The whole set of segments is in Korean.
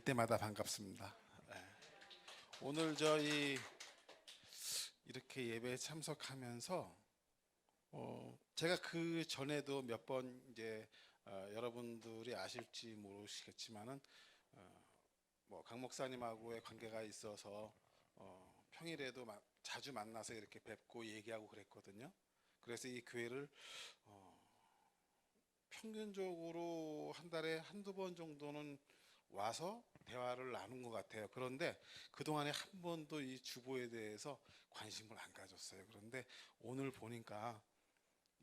때마다 반갑습니다. 오늘 저희 이렇게 예배에 참석하면서 제가 그 전에도 몇 번 이제 여러분들이 아실지 모르시겠지만은 강 목사님하고의 관계가 있어서 평일에도 자주 만나서 이렇게 뵙고 얘기하고 그랬거든요. 그래서 이 교회를 평균적으로 한 달에 한두 번 정도는 와서 대화를 나눈 것 같아요. 그런데 그동안에 한 번도 이 주보에 대해서 관심을 안 가졌어요. 그런데 오늘 보니까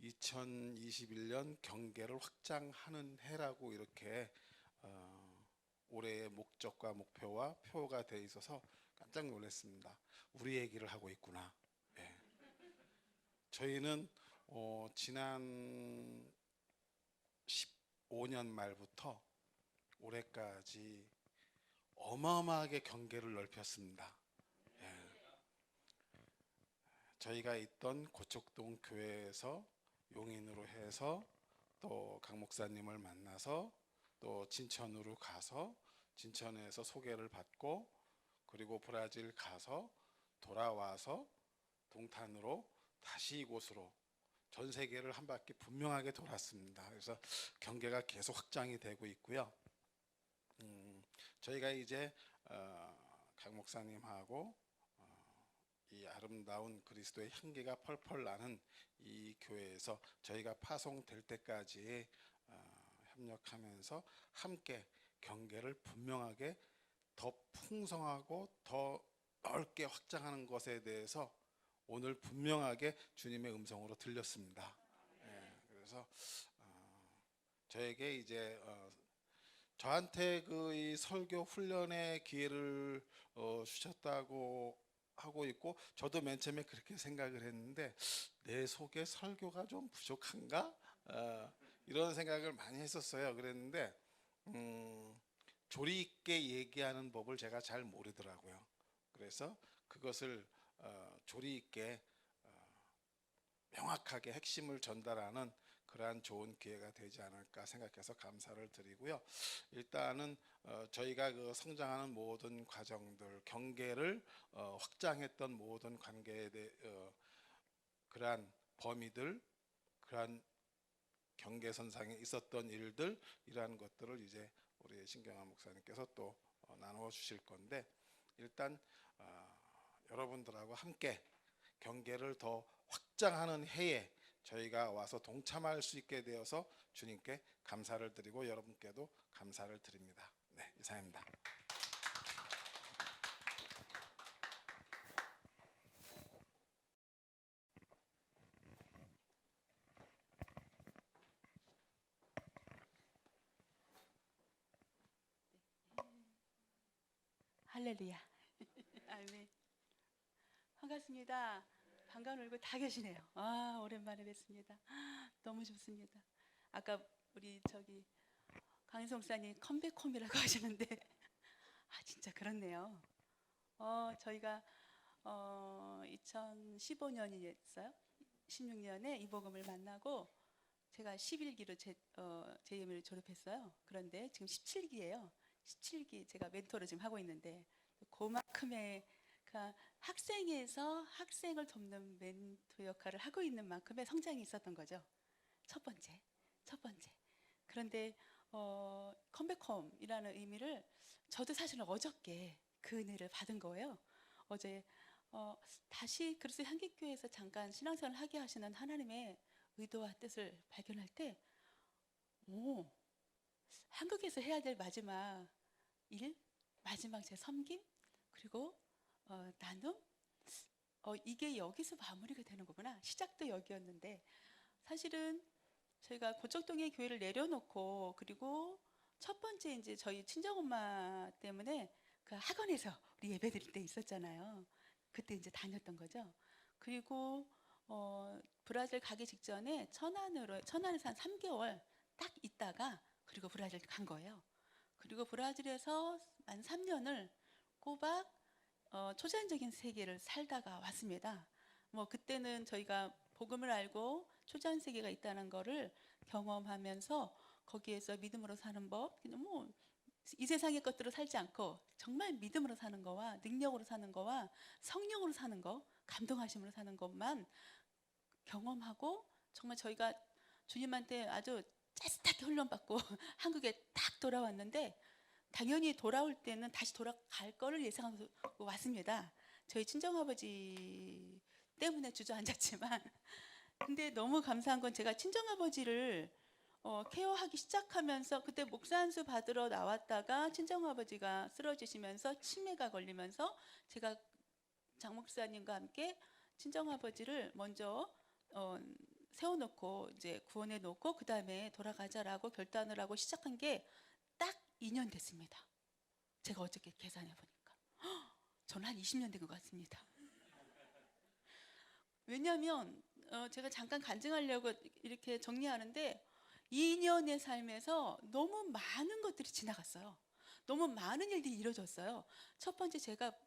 2021년 경계를 확장하는 해라고 이렇게 올해의 목적과 목표와 표가 돼 있어서 깜짝 놀랐습니다. 우리 얘기를 하고 있구나. 네. 저희는 지난 15년 말부터 올해까지 어마어마하게 경계를 넓혔습니다. 예. 저희가 있던 고척동 교회에서 용인으로 해서 또 강 목사님을 만나서 또 진천으로 가서 진천에서 소개를 받고 그리고 브라질 가서 돌아와서 동탄으로 다시 이곳으로 전 세계를 한 바퀴 분명하게 돌았습니다. 그래서 경계가 계속 확장이 되고 있고요. 저희가 이제 강 목사님하고 이 아름다운 그리스도의 향기가 펄펄 나는 이 교회에서 저희가 파송될 때까지 협력하면서 함께 경계를 분명하게 더 풍성하고 더 넓게 확장하는 것에 대해서 오늘 분명하게 주님의 음성으로 들렸습니다. 그래서 저에게 이제 저한테 그 이 설교 훈련의 기회를 주셨다고 하고 있고 저도 맨 처음에 그렇게 생각을 했는데 내 속에 설교가 좀 부족한가? 이런 생각을 많이 했었어요. 그랬는데 조리 있게 얘기하는 법을 제가 잘 모르더라고요. 그래서 그것을 조리 있게 명확하게 핵심을 전달하는 그러한 좋은 기회가 되지 않을까 생각해서 감사를 드리고요. 일단은 저희가 그 성장하는 모든 과정들, 경계를 확장했던 모든 관계에 대해 그러한 범위들, 그러한 경계선상에 있었던 일들, 이러한 것들을 이제 우리 신경환 목사님께서 또 나누어 주실 건데 일단 여러분들하고 함께 경계를 더 확장하는 해에 저희가 와서 동참할 수 있게 되어서 주님께 감사를 드리고 여러분께도 감사를 드립니다. 네, 이상입니다. 할렐루야. 아멘. 반갑습니다. 반가운 얼굴 다 계시네요. 오랜만에 뵙습니다. 너무 좋습니다. 아까 우리 강인성 목사님 컴백홈이라고 하시는데 진짜 그렇네요. 저희가 2015년이었어요. 16년에 이복음을 만나고 제가 11기로 JM을 졸업했어요. 그런데 지금 17기예요. 17기 제가 멘토를 지금 하고 있는데 그만큼의 학생에서 학생을 돕는 멘토 역할을 하고 있는 만큼의 성장이 있었던 거죠. 첫 번째. 그런데 컴백홈이라는 의미를 저도 사실은 어저께 그 은혜를 받은 거예요. 어제 다시 그리스도 향기교회에서 잠깐 신앙생활을 하게 하시는 하나님의 의도와 뜻을 발견할 때 한국에서 해야 될 마지막 일, 마지막 제 섬김, 그리고 나눔, 이게 여기서 마무리가 되는 거구나. 시작도 여기였는데 사실은 저희가 고척동에 교회를 내려놓고 그리고 첫 번째 이제 저희 친정엄마 때문에 그 학원에서 우리 예배 드릴 때 있었잖아요. 그때 이제 다녔던 거죠. 그리고 브라질 가기 직전에 천안에서 한 3개월 딱 있다가 그리고 브라질 간 거예요. 그리고 브라질에서 한 3년을 꼬박 초자연적인 세계를 살다가 왔습니다. 그때는 저희가 복음을 알고 초자연 세계가 있다는 거를 경험하면서 거기에서 믿음으로 사는 법, 이 세상의 것들로 살지 않고 정말 믿음으로 사는 거와 능력으로 사는 거와 성령으로 사는 거, 감동하심으로 사는 것만 경험하고 정말 저희가 주님한테 아주 짜릿하게 훈련받고 한국에 딱 돌아왔는데 당연히 돌아올 때는 다시 돌아갈 거를 예상하고 왔습니다. 저희 친정아버지 때문에 주저앉았지만 근데 너무 감사한 건 제가 친정아버지를 케어하기 시작하면서 그때 목사 안수 받으러 나왔다가 친정아버지가 쓰러지시면서 치매가 걸리면서 제가 장 목사님과 함께 친정아버지를 먼저 세워놓고 이제 구원해 놓고 그 다음에 돌아가자라고 결단을 하고 시작한 게 딱 2년 됐습니다. 제가 어저께 계산해 보니까 저는 한 20년 된 것 같습니다. 왜냐하면 제가 잠깐 간증하려고 이렇게 정리하는데 2년의 삶에서 너무 많은 것들이 지나갔어요. 너무 많은 일들이 이루어졌어요. 첫 번째 제가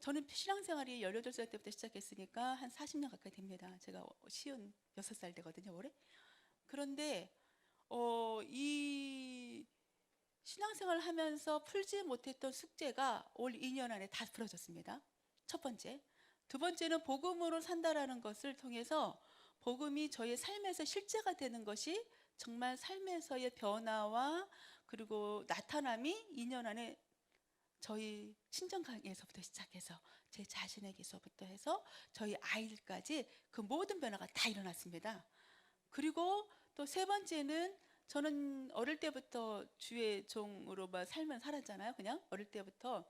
저는 신앙생활이 18살 때부터 시작했으니까 한 40년 가까이 됩니다. 제가 56살 되거든요, 올해. 그런데 이 신앙생활을 하면서 풀지 못했던 숙제가 올 2년 안에 다 풀어졌습니다. 첫 번째. 두 번째는 복음으로 산다라는 것을 통해서 복음이 저의 삶에서 실제가 되는 것이 정말 삶에서의 변화와 그리고 나타남이 2년 안에 저희 친정에서부터 시작해서 제 자신에게서부터 해서 저희 아이들까지 그 모든 변화가 다 일어났습니다. 그리고 또 세 번째는 저는 어릴 때부터 주의 종으로만 삶을 살았잖아요. 그냥 어릴 때부터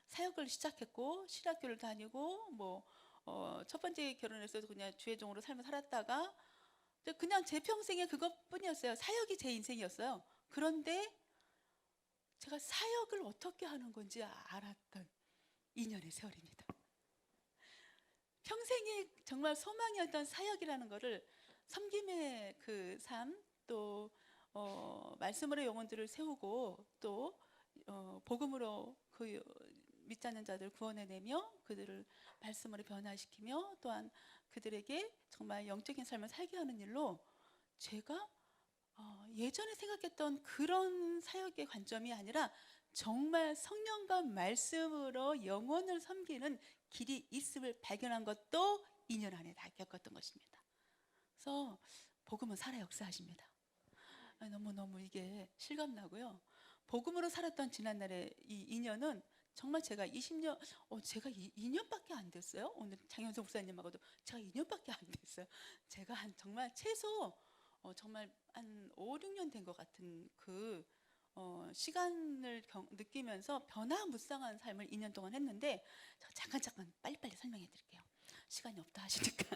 사역을 시작했고 신학교를 다니고 첫 번째 결혼해서 그냥 주의 종으로 삶을 살았다가 그냥 제 평생에 그것뿐이었어요. 사역이 제 인생이었어요. 그런데 제가 사역을 어떻게 하는 건지 알았던 2년의 세월입니다. 평생에 정말 소망이었던 사역이라는 거를 섬김의 그 삶, 또 말씀으로 영혼들을 세우고 또 복음으로 그 믿지 않는 자들 구원해내며 그들을 말씀으로 변화시키며 또한 그들에게 정말 영적인 삶을 살게 하는 일로 제가 예전에 생각했던 그런 사역의 관점이 아니라 정말 성령과 말씀으로 영혼을 섬기는 길이 있음을 발견한 것도 2년 안에 다 겪었던 것입니다. 그래서 복음은 살아 역사하십니다. 너무너무 이게 실감나고요. 복음으로 살았던 지난날의 이 2년은 정말 제가 20년, 제가 2년밖에 안 됐어요. 오늘 장현석 목사님하고도 제가 2년밖에 안 됐어요. 제가 한 정말 최소 정말 한 5, 6년 된 것 같은 그 시간을 느끼면서 변화무쌍한 삶을 2년 동안 했는데 잠깐 빨리빨리 설명해 드릴게요. 시간이 없다 하시니까.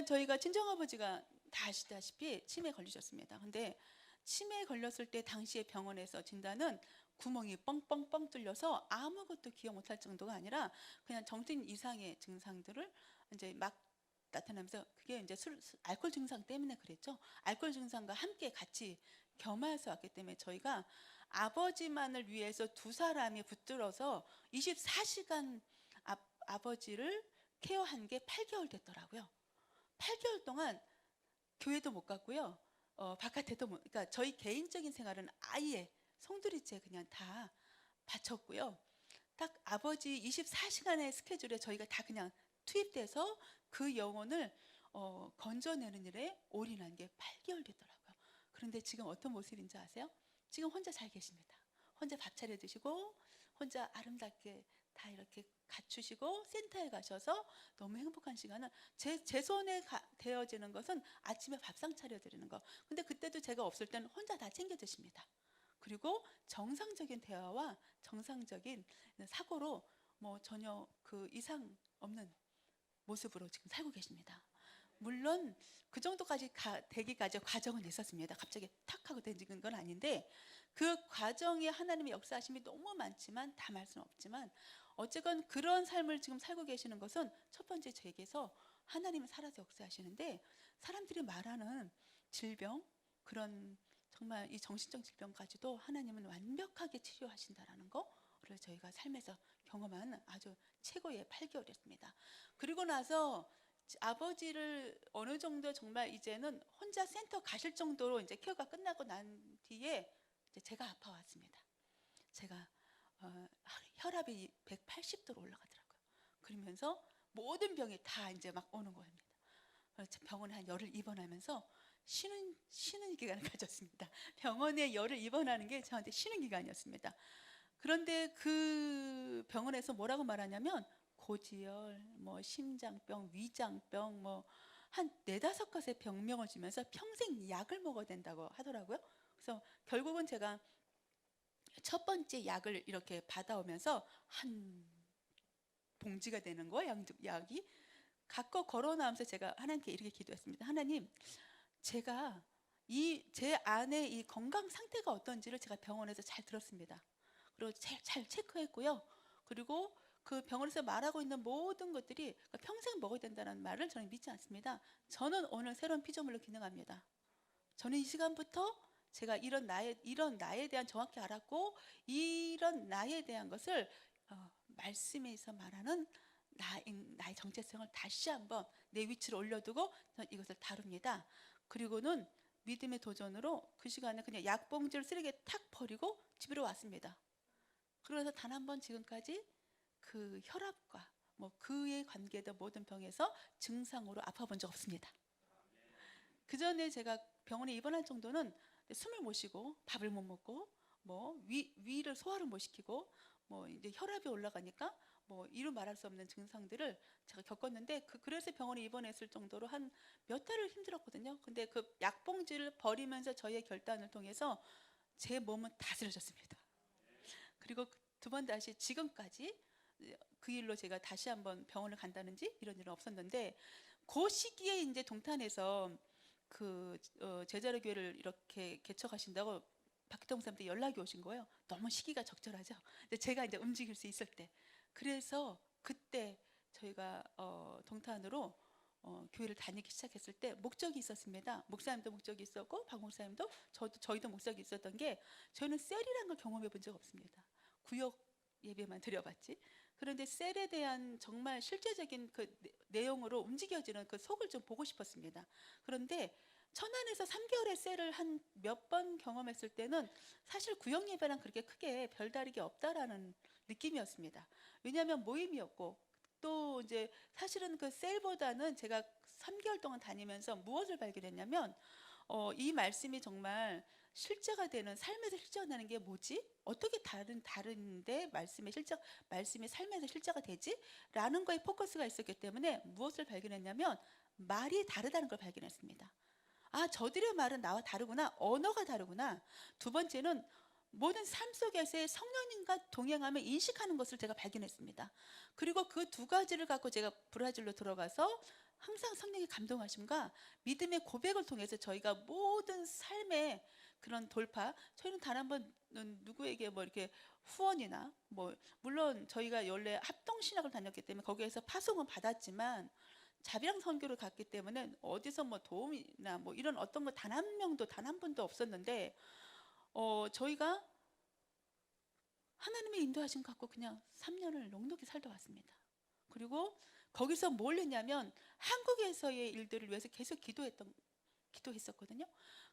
저희가 친정아버지가 다 아시다시피 치매에 걸리셨습니다. 근데 치매에 걸렸을 때 당시에 병원에서 진단은 구멍이 뻥뻥뻥 뚫려서 아무것도 기억 못할 정도가 아니라 그냥 정신 이상의 증상들을 이제 막 나타나면서 그게 이제 알코올 증상 때문에 그랬죠. 알코올 증상과 함께 같이 겸해서 왔기 때문에 저희가 아버지만을 위해서 두 사람이 붙들어서 24시간 아버지를 케어한 게 8개월 됐더라고요. 8개월 동안 교회도 못 갔고요. 바깥에도 그러니까 저희 개인적인 생활은 아예 송두리째 그냥 다 바쳤고요. 딱 아버지 24시간의 스케줄에 저희가 다 그냥 투입돼서 그 영혼을 건져내는 일에 올인한 게 8개월 됐더라고요. 그런데 지금 어떤 모습인지 아세요? 지금 혼자 잘 계십니다. 혼자 밥 차려 드시고 혼자 아름답게 다 이렇게 갖추시고 센터에 가셔서 너무 행복한 시간을 제 손에 되어지는 것은 아침에 밥상 차려 드리는 거. 근데 그때도 제가 없을 때는 혼자 다 챙겨 드십니다. 그리고 정상적인 대화와 정상적인 사고로 전혀 그 이상 없는 모습으로 지금 살고 계십니다. 물론 그 정도까지 되기까지 과정은 있었습니다. 갑자기 탁 하고 되는 건 아닌데 그 과정에 하나님의 역사하심이 너무 많지만 다 말씀 없지만 어쨌건 그런 삶을 지금 살고 계시는 것은 첫 번째 저에게서 하나님은 살아서 역사하시는데 사람들이 말하는 질병 그런 정말 이 정신적 질병까지도 하나님은 완벽하게 치료하신다라는 거를 저희가 삶에서 경험한 아주 최고의 8개월이었습니다. 그리고 나서 아버지를 어느 정도 정말 이제는 혼자 센터 가실 정도로 이제 케어가 끝나고 난 뒤에 이제 제가 아파왔습니다. 제가 혈압이 180도로 올라가더라고요. 그러면서 모든 병이 다 이제 막 오는 겁니다. 그래서 병원에 한 열흘 입원하면서 쉬는 기간을 가졌습니다. 병원에 열흘 입원하는 게 저한테 쉬는 기간이었습니다. 그런데 그 병원에서 뭐라고 말하냐면 고지혈, 뭐 심장병, 위장병, 뭐 한 4-5가지의 병명을 주면서 평생 약을 먹어야 된다고 하더라고요. 그래서 결국은 제가 첫 번째 약을 이렇게 받아오면서 한 봉지가 되는 거예요. 약이 갖고 걸어 나오면서 제가 하나님께 이렇게 기도했습니다. 하나님, 제가 제 안에 이 건강 상태가 어떤지를 제가 병원에서 잘 들었습니다. 그리고 잘 체크했고요. 그리고 그 병원에서 말하고 있는 모든 것들이 평생 먹어야 된다는 말을 저는 믿지 않습니다. 저는 오늘 새로운 피조물로 기능합니다. 저는 이 시간부터 제가 이런 나에 대한 정확히 알았고, 이런 나에 대한 것을 말씀에서 말하는 나의 정체성을 다시 한번 내 위치로 올려두고 저는 이것을 다룹니다. 그리고는 믿음의 도전으로 그 시간에 그냥 약봉지를 쓰레기에 탁 버리고 집으로 왔습니다. 그래서 단 한 번 지금까지 그 혈압과 뭐 그에 관계된 모든 병에서 증상으로 아파본 적 없습니다. 그 전에 제가 병원에 입원할 정도는 숨을 못 쉬고 밥을 못 먹고 뭐 위를 소화를 못 시키고 뭐 이제 혈압이 올라가니까 뭐 이루 말할 수 없는 증상들을 제가 겪었는데 그래서 병원에 입원했을 정도로 한 몇 달을 힘들었거든요. 근데 그 약봉지를 버리면서 저의 결단을 통해서 제 몸은 다스려졌습니다. 그리고 두 번 다시 지금까지 그 일로 제가 다시 한번 병원을 간다든지 이런 일은 없었는데, 그 시기에 이제 동탄에서 그 제자로 교회를 이렇게 개척하신다고 박기동 목사님한테 연락이 오신 거예요. 너무 시기가 적절하죠. 근데 제가 이제 움직일 수 있을 때, 그래서 그때 저희가 동탄으로 교회를 다니기 시작했을 때 목적이 있었습니다. 목사님도 목적이 있었고 박 목사님도 저희도 목적이 있었던 게, 저희는 셀이라는 걸 경험해 본 적 없습니다. 구역 예배만 드려봤지. 그런데 셀에 대한 정말 실제적인 그 내용으로 움직여지는 그 속을 좀 보고 싶었습니다. 그런데 천안에서 3개월의 셀을 한 몇 번 경험했을 때는 사실 구역 예배랑 그렇게 크게 별다르게 없다라는 느낌이었습니다. 왜냐하면 모임이었고, 또 이제 사실은 그 셀보다는 제가 3개월 동안 다니면서 무엇을 발견했냐면, 이 말씀이 정말 실제가 되는, 삶에서 실제가 게 뭐지? 어떻게 다른데 말씀이 삶에서 실제가 되지? 라는 거에 포커스가 있었기 때문에 무엇을 발견했냐면 말이 다르다는 걸 발견했습니다. 아, 저들의 말은 나와 다르구나. 언어가 다르구나. 두 번째는 모든 삶 속에서의 성령님과 동행하며 인식하는 것을 제가 발견했습니다. 그리고 그 두 가지를 갖고 제가 브라질로 들어가서 항상 성령의 감동하심과 믿음의 고백을 통해서 저희가 모든 삶의 그런 돌파, 저희는 단 한 번은 누구에게 뭐 이렇게 후원이나 뭐, 물론 저희가 원래 합동신학을 다녔기 때문에 거기에서 파송은 받았지만 자비랑 선교를 갔기 때문에 어디서 뭐 도움이나 뭐 이런 어떤 거 단 한 명도 단 한 분도 없었는데, 저희가 하나님의 인도하심 갖고 그냥 3년을 넉넉히 살다 왔습니다. 그리고 거기서 뭘 했냐면 한국에서의 일들을 위해서 계속 기도했었거든요.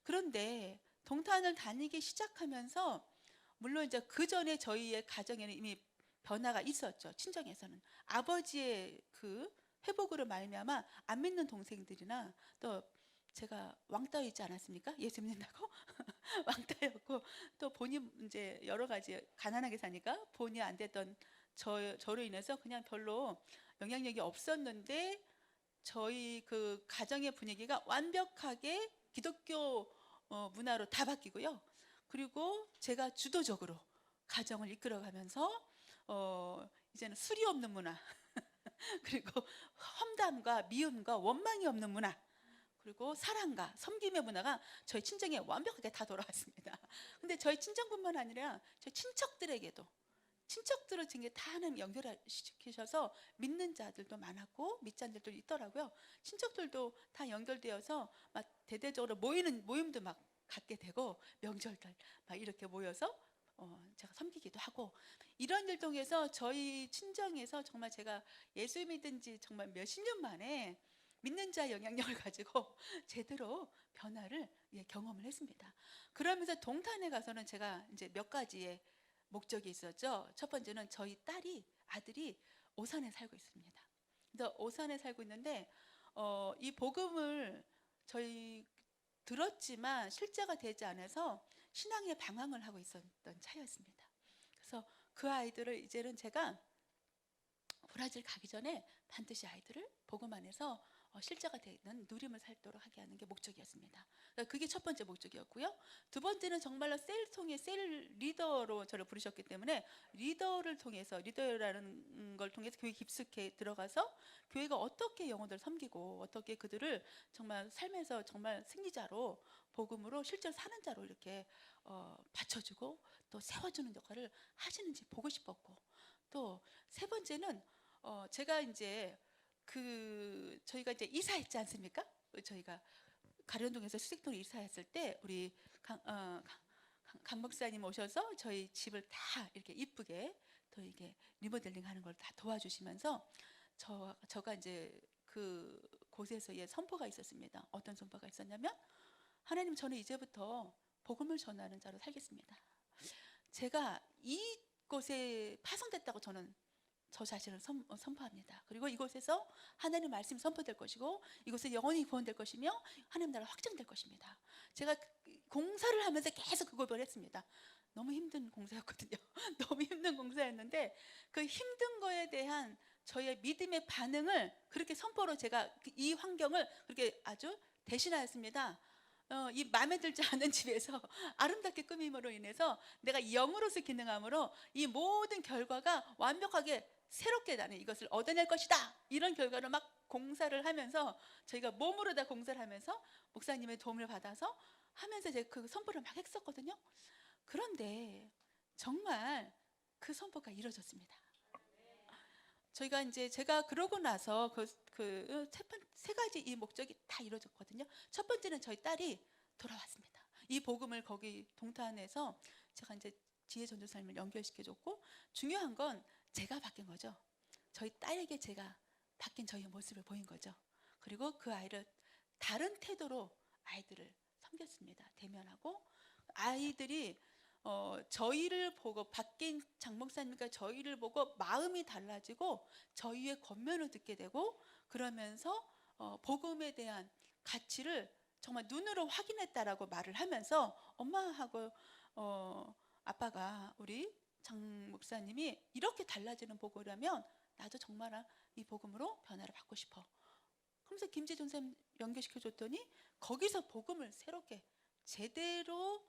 그런데 동탄을 다니기 시작하면서, 물론 이제 그 전에 저희의 가정에는 이미 변화가 있었죠. 친정에서는 아버지의 그 회복으로 말미암아 안 믿는 동생들이나, 또 제가 왕따 있지 않았습니까? 예수 믿는다고 왕따였고, 또 본인 이제 여러 가지 가난하게 사니까 본이 안 됐던 저로 인해서 그냥 별로 영향력이 없었는데, 저희 그 가정의 분위기가 완벽하게 기독교 문화로 다 바뀌고요. 그리고 제가 주도적으로 가정을 이끌어가면서 이제는 술이 없는 문화 그리고 험담과 미움과 원망이 없는 문화, 그리고 사랑과 섬김의 문화가 저희 친정에 완벽하게 다 돌아왔습니다. 근데 저희 친정뿐만 아니라 저희 친척들을 지금 다 하나님 연결시키셔서 믿는 자들도 많았고 믿지 않는 자들도 있더라고요. 친척들도 다 연결되어서 막 대대적으로 모임도 막 갖게 되고, 명절들 막 이렇게 모여서 제가 섬기기도 하고, 이런 일 통해서 저희 친정에서 정말 제가 예수 믿은 지 정말 몇십 년 만에 믿는 자 영향력을 가지고 제대로 변화를 예, 경험을 했습니다. 그러면서 동탄에 가서는 제가 이제 몇 가지의 목적이 있었죠. 첫 번째는 저희 아들이 오산에 살고 있습니다. 그래서 오산에 살고 있는데 이 복음을 저희 들었지만 실제가 되지 않아서 신앙의 방황을 하고 있었던 차였습니다. 그래서 그 아이들을 이제는 제가 브라질 가기 전에 반드시 아이들을 복음 안에서 실제가 되는 누림을 살도록 하게 하는 게 목적이었습니다. 그게 첫 번째 목적이었고요. 두 번째는 정말로 셀 리더로 저를 부르셨기 때문에 리더라는 걸 통해서 교회 깊숙이 들어가서 교회가 어떻게 영혼들을 섬기고 어떻게 그들을 정말 삶에서 정말 승리자로 복음으로 실제로 사는 자로 이렇게 받쳐주고 또 세워주는 역할을 하시는지 보고 싶었고, 또 세 번째는 제가 이제 저희가 이제 이사했지 않습니까? 저희가 가련동에서 수색동에 이사했을 때 우리 강 목사님 오셔서 저희 집을 다 이렇게 이쁘게 또 이게 리모델링하는 걸 다 도와주시면서 저가 이제 그 곳에서의 선포가 있었습니다. 어떤 선포가 있었냐면, 하나님, 저는 이제부터 복음을 전하는 자로 살겠습니다. 제가 이곳에 파송됐다고 저는 저 자신을 선포합니다. 그리고 이곳에서 하나님 말씀이 선포될 것이고 이곳에 영혼이 구원될 것이며 하나님 나라 확장될 것입니다. 제가 공사를 하면서 계속 그 고백을 했습니다. 너무 힘든 공사였거든요. 너무 힘든 공사였는데 그 힘든 거에 대한 저의 믿음의 반응을 그렇게 선포로 제가 이 환경을 그렇게 아주 대신하였습니다. 이 마음에 들지 않는 집에서 아름답게 꾸밈으로 인해서 내가 영으로서 기능함으로 이 모든 결과가 완벽하게 새롭게 나는 이것을 얻어낼 것이다, 이런 결과를 막 공사를 하면서 저희가 몸으로 다 공사를 하면서 목사님의 도움을 받아서 하면서 제가 그 선포를 막 했었거든요. 그런데 정말 그 선포가 이루어졌습니다. 저희가 이제 제가 그러고 나서 세 가지 이 목적이 다 이루어졌거든요. 첫 번째는 저희 딸이 돌아왔습니다. 이 복음을 거기 동탄에서 제가 이제 지혜 전도사님을 연결시켜줬고, 중요한 건 제가 바뀐 거죠. 저희 딸에게 제가 바뀐 저희의 모습을 보인 거죠. 그리고 그 아이를 다른 태도로 아이들을 섬겼습니다. 대면하고 아이들이 저희를 보고, 바뀐 장 목사님과 저희를 보고 마음이 달라지고 저희의 권면을 듣게 되고, 그러면서 복음에 대한 가치를 정말 눈으로 확인했다라고 말을 하면서 엄마하고 아빠가, 우리 장 목사님이 이렇게 달라지는 복음이라면 나도 정말 이 복음으로 변화를 받고 싶어. 그러면서 김재준 선생님 연결시켜 줬더니 거기서 복음을 새롭게 제대로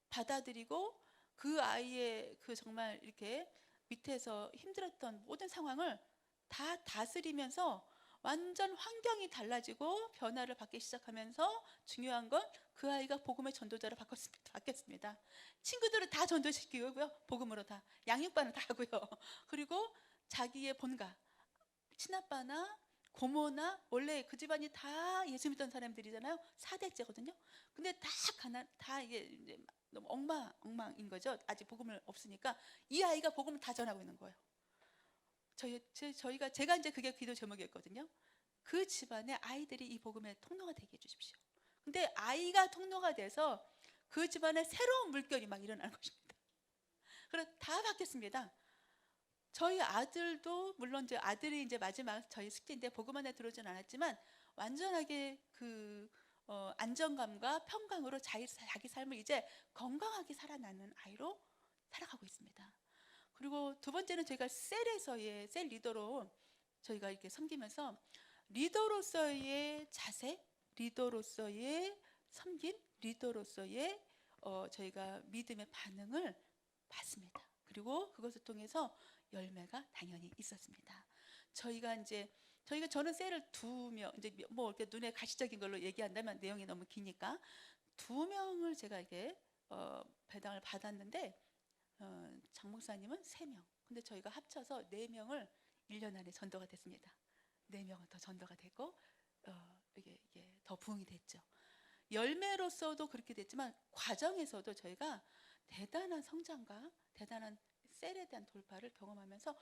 받아들이고 그 아이의 그 정말 이렇게 밑에서 힘들었던 모든 상황을 다 다스리면서 완전 환경이 달라지고 변화를 받기 시작하면서, 중요한 건 그 아이가 복음의 전도자로 바뀌었습니다. 친구들을 다 전도시키고요, 복음으로 다 양육반을 다 하고요. 그리고 자기의 본가, 친아빠나 고모나, 원래 그 집안이 다 예수 믿던 사람들이잖아요. 4대째거든요. 근데 다 이게 이제 너무 엉망인 거죠. 아직 복음을 없으니까 이 아이가 복음을 다 전하고 있는 거예요. 제가 이제 그게 기도 제목이었거든요. 그 집안의 아이들이 이 복음의 통로가 되게 해주십시오. 근데 아이가 통로가 돼서 그 집안에 새로운 물결이 막 일어나는 것입니다. 그래서 다 바뀌었습니다. 저희 아들도, 물론 이제 아들이 이제 마지막 저희 숙제인데 복음 안에 들어오진 않았지만 완전하게 안정감과 평강으로 자기 삶을 이제 건강하게 살아나는 아이로 살아가고 있습니다. 그리고 두 번째는 저희가 셀 리더로 저희가 이렇게 섬기면서 리더로서의 자세, 리더로서의 섬김, 리더로서의 저희가 믿음의 반응을 봤습니다. 그리고 그것을 통해서 열매가 당연히 있었습니다. 저는 셀을 2명, 이제 뭐 이렇게 눈에 가시적인 걸로 얘기한다면 내용이 너무 기니까 2명을 제가 이게 배당을 받았는데, 장 목사님은 3명. 근데 저희가 합쳐서 4명을 1년 안에 전도가 됐습니다. 4명은 더 전도가 됐고 이게 더 부흥이 됐죠. 열매로서도 그렇게 됐지만 과정에서도 저희가 대단한 성장과 대단한 셀에 대한 돌파를 경험하면서,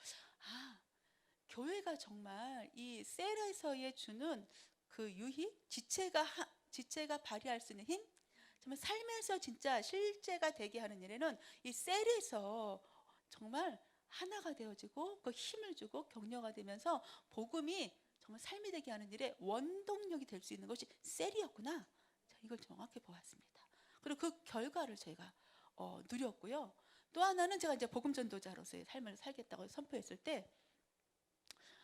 교회가 정말 이 셀에서의 주는 그 유희, 지체가 발휘할 수 있는 힘, 정말 삶에서 진짜 실제가 되게 하는 일에는 이 셀에서 정말 하나가 되어지고 그 힘을 주고 격려가 되면서 복음이 정말 삶이 되게 하는 일에 원동력이 될 수 있는 것이 셀이었구나. 자, 이걸 정확히 보았습니다. 그리고 그 결과를 저희가 누렸고요. 또 하나는 제가 이제 복음 전도자로서의 삶을 살겠다고 선포했을 때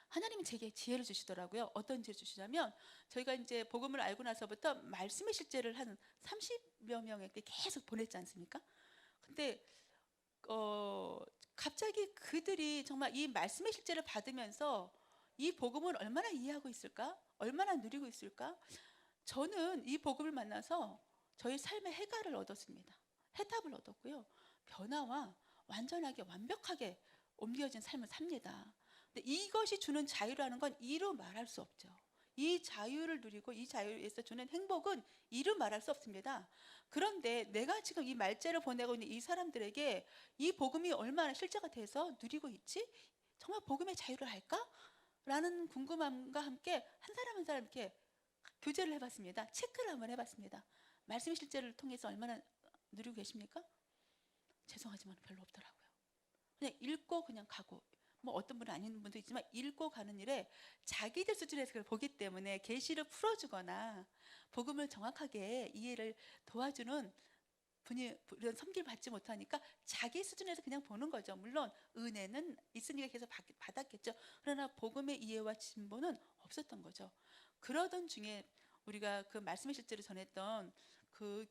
하나님은 제게 지혜를 주시더라고요. 어떤 지혜를 주시냐면 저희가 이제 복음을 알고 나서부터 말씀의 실제를 한 30여 명에게 계속 보냈지 않습니까? 근데 갑자기 그들이 정말 이 말씀의 실제를 받으면서 이 복음을 얼마나 이해하고 있을까? 얼마나 누리고 있을까? 저는 이 복음을 만나서 저희 삶의 해결을 얻었습니다. 해답을 얻었고요. 변화와 완전하게 완벽하게 옮겨진 삶을 삽니다. 근데 이것이 주는 자유라는 건 이루 말할 수 없죠. 이 자유를 누리고 이 자유에서 주는 행복은 이루 말할 수 없습니다. 그런데 내가 지금 이 말째를 보내고 있는 이 사람들에게 이 복음이 얼마나 실제가 돼서 누리고 있지? 정말 복음의 자유를 할까? 라는 궁금함과 함께 한 사람 한 사람 이렇게 교제를 해봤습니다. 체크를 한번 해봤습니다. 말씀의 실제를 통해서 얼마나 누리고 계십니까? 죄송하지만 별로 없더라고요. 그냥 읽고 그냥 가고, 뭐 어떤 분은 아닌 분도 있지만 읽고 가는 일에 자기들 수준에서 그걸 보기 때문에 계시를 풀어주거나 복음을 정확하게 이해를 도와주는 분이 이런 섬기를 받지 못하니까 자기 수준에서 그냥 보는 거죠. 물론 은혜는 있으니까 계속 받았겠죠. 그러나 복음의 이해와 진보는 없었던 거죠. 그러던 중에 우리가 그 말씀의 실제를 전했던 그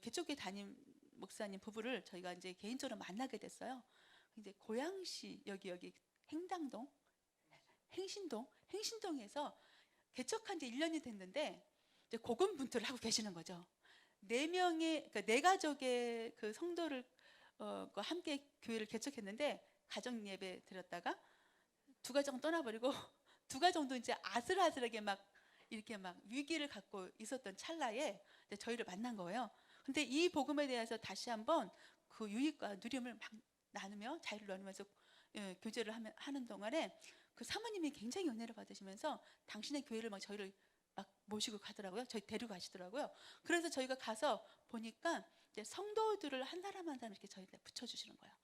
개척교회 담임 목사님 부부를 저희가 이제 개인적으로 만나게 됐어요. 이제 고양시 여기 행당동, 행신동에서 개척한 지 1년이 됐는데 이제 고군분투를 하고 계시는 거죠. 4명의, 그러니까 4가족의 그 성도를 함께 교회를 개척했는데 가정 예배 드렸다가 2가정 떠나버리고 2가정도 이제 아슬아슬하게 막 이렇게 막 위기를 갖고 있었던 찰나에 이제 저희를 만난 거예요. 근데 이 복음에 대해서 다시 한번 그 유익과 누림을 막 나누며 자유를 나누면서 교제를 하는 동안에 그 사모님이 굉장히 은혜를 받으시면서 당신의 교회를 막 저희를 막 모시고 가더라고요. 저희 데리고 가시더라고요. 그래서 저희가 가서 보니까 이제 성도들을 한 사람 한 사람 이렇게 저희한테 붙여주시는 거예요.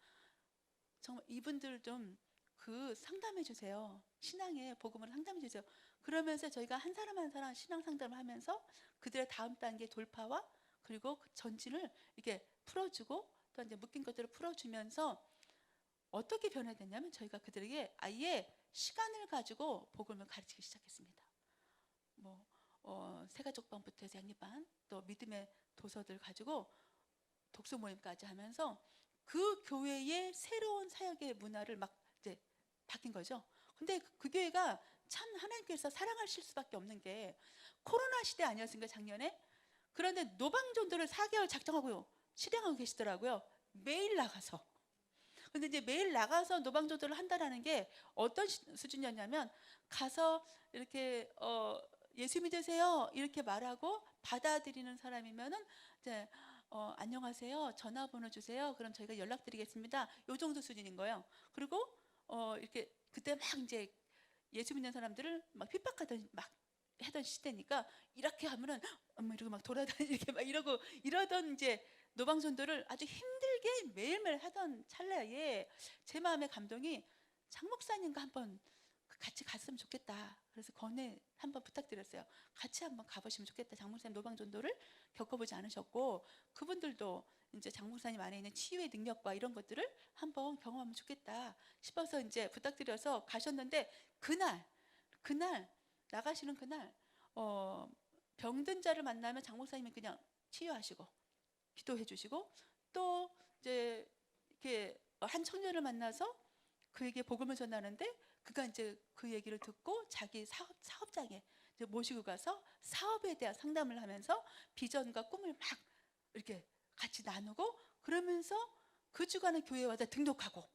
정말 이분들 좀 그 상담해 주세요. 신앙의 복음을 상담해 주세요. 그러면서 저희가 한 사람 한 사람 신앙 상담을 하면서 그들의 다음 단계 돌파와 그리고 그 전진을 이렇게 풀어주고 또 이제 묶인 것들을 풀어주면서 어떻게 변화됐냐면 저희가 그들에게 아예 시간을 가지고 복음을 가르치기 시작했습니다. 새가족반부터 해서 양립반 또 믿음의 도서들 가지고 독서 모임까지 하면서 그 교회의 새로운 사역의 문화를 막 이제 바뀐 거죠. 근데 그 교회가 참 하나님께서 사랑하실 수밖에 없는 게 코로나 시대 아니었습니까 작년에? 그런데 노방전도를 4개월 작정하고 실행하고 계시더라고요. 매일 나가서. 근데 이제 매일 나가서 노방전도를 한다라는 게 어떤 수준이었냐면 가서 이렇게 예수 믿으세요 이렇게 말하고 받아들이는 사람이면은 이제 안녕하세요 전화번호 주세요 그럼 저희가 연락드리겠습니다 요 정도 수준인 거예요. 그리고 이렇게 그때 막 이제 예수 믿는 사람들을 막 핍박하던 막 하던 시대니까 이렇게 하면은 이러고 막 돌아다니 이렇게 막 이러던 이제 노방전도를 아주 힘들게 매일매일 하던 찰나에 제 마음의 감동이 장 목사님과 한번 같이 갔으면 좋겠다. 그래서 권해 한번 부탁드렸어요. 같이 한번 가보시면 좋겠다. 장 목사님 노방전도를 겪어보지 않으셨고 그분들도 이제 장 목사님 안에 있는 치유의 능력과 이런 것들을 한번 경험하면 좋겠다 싶어서 이제 부탁드려서 가셨는데 그날 나가시는 그날 병든 자를 만나면 장 목사님이 그냥 치유하시고 기도해 주시고 또 이제 이렇게 한 청년을 만나서 그에게 복음을 전하는데 그가 이제 그 얘기를 듣고 자기 사업장에 이제 모시고 가서 사업에 대한 상담을 하면서 비전과 꿈을 막 이렇게 같이 나누고 그러면서 그 주간에 교회에 와서 등록하고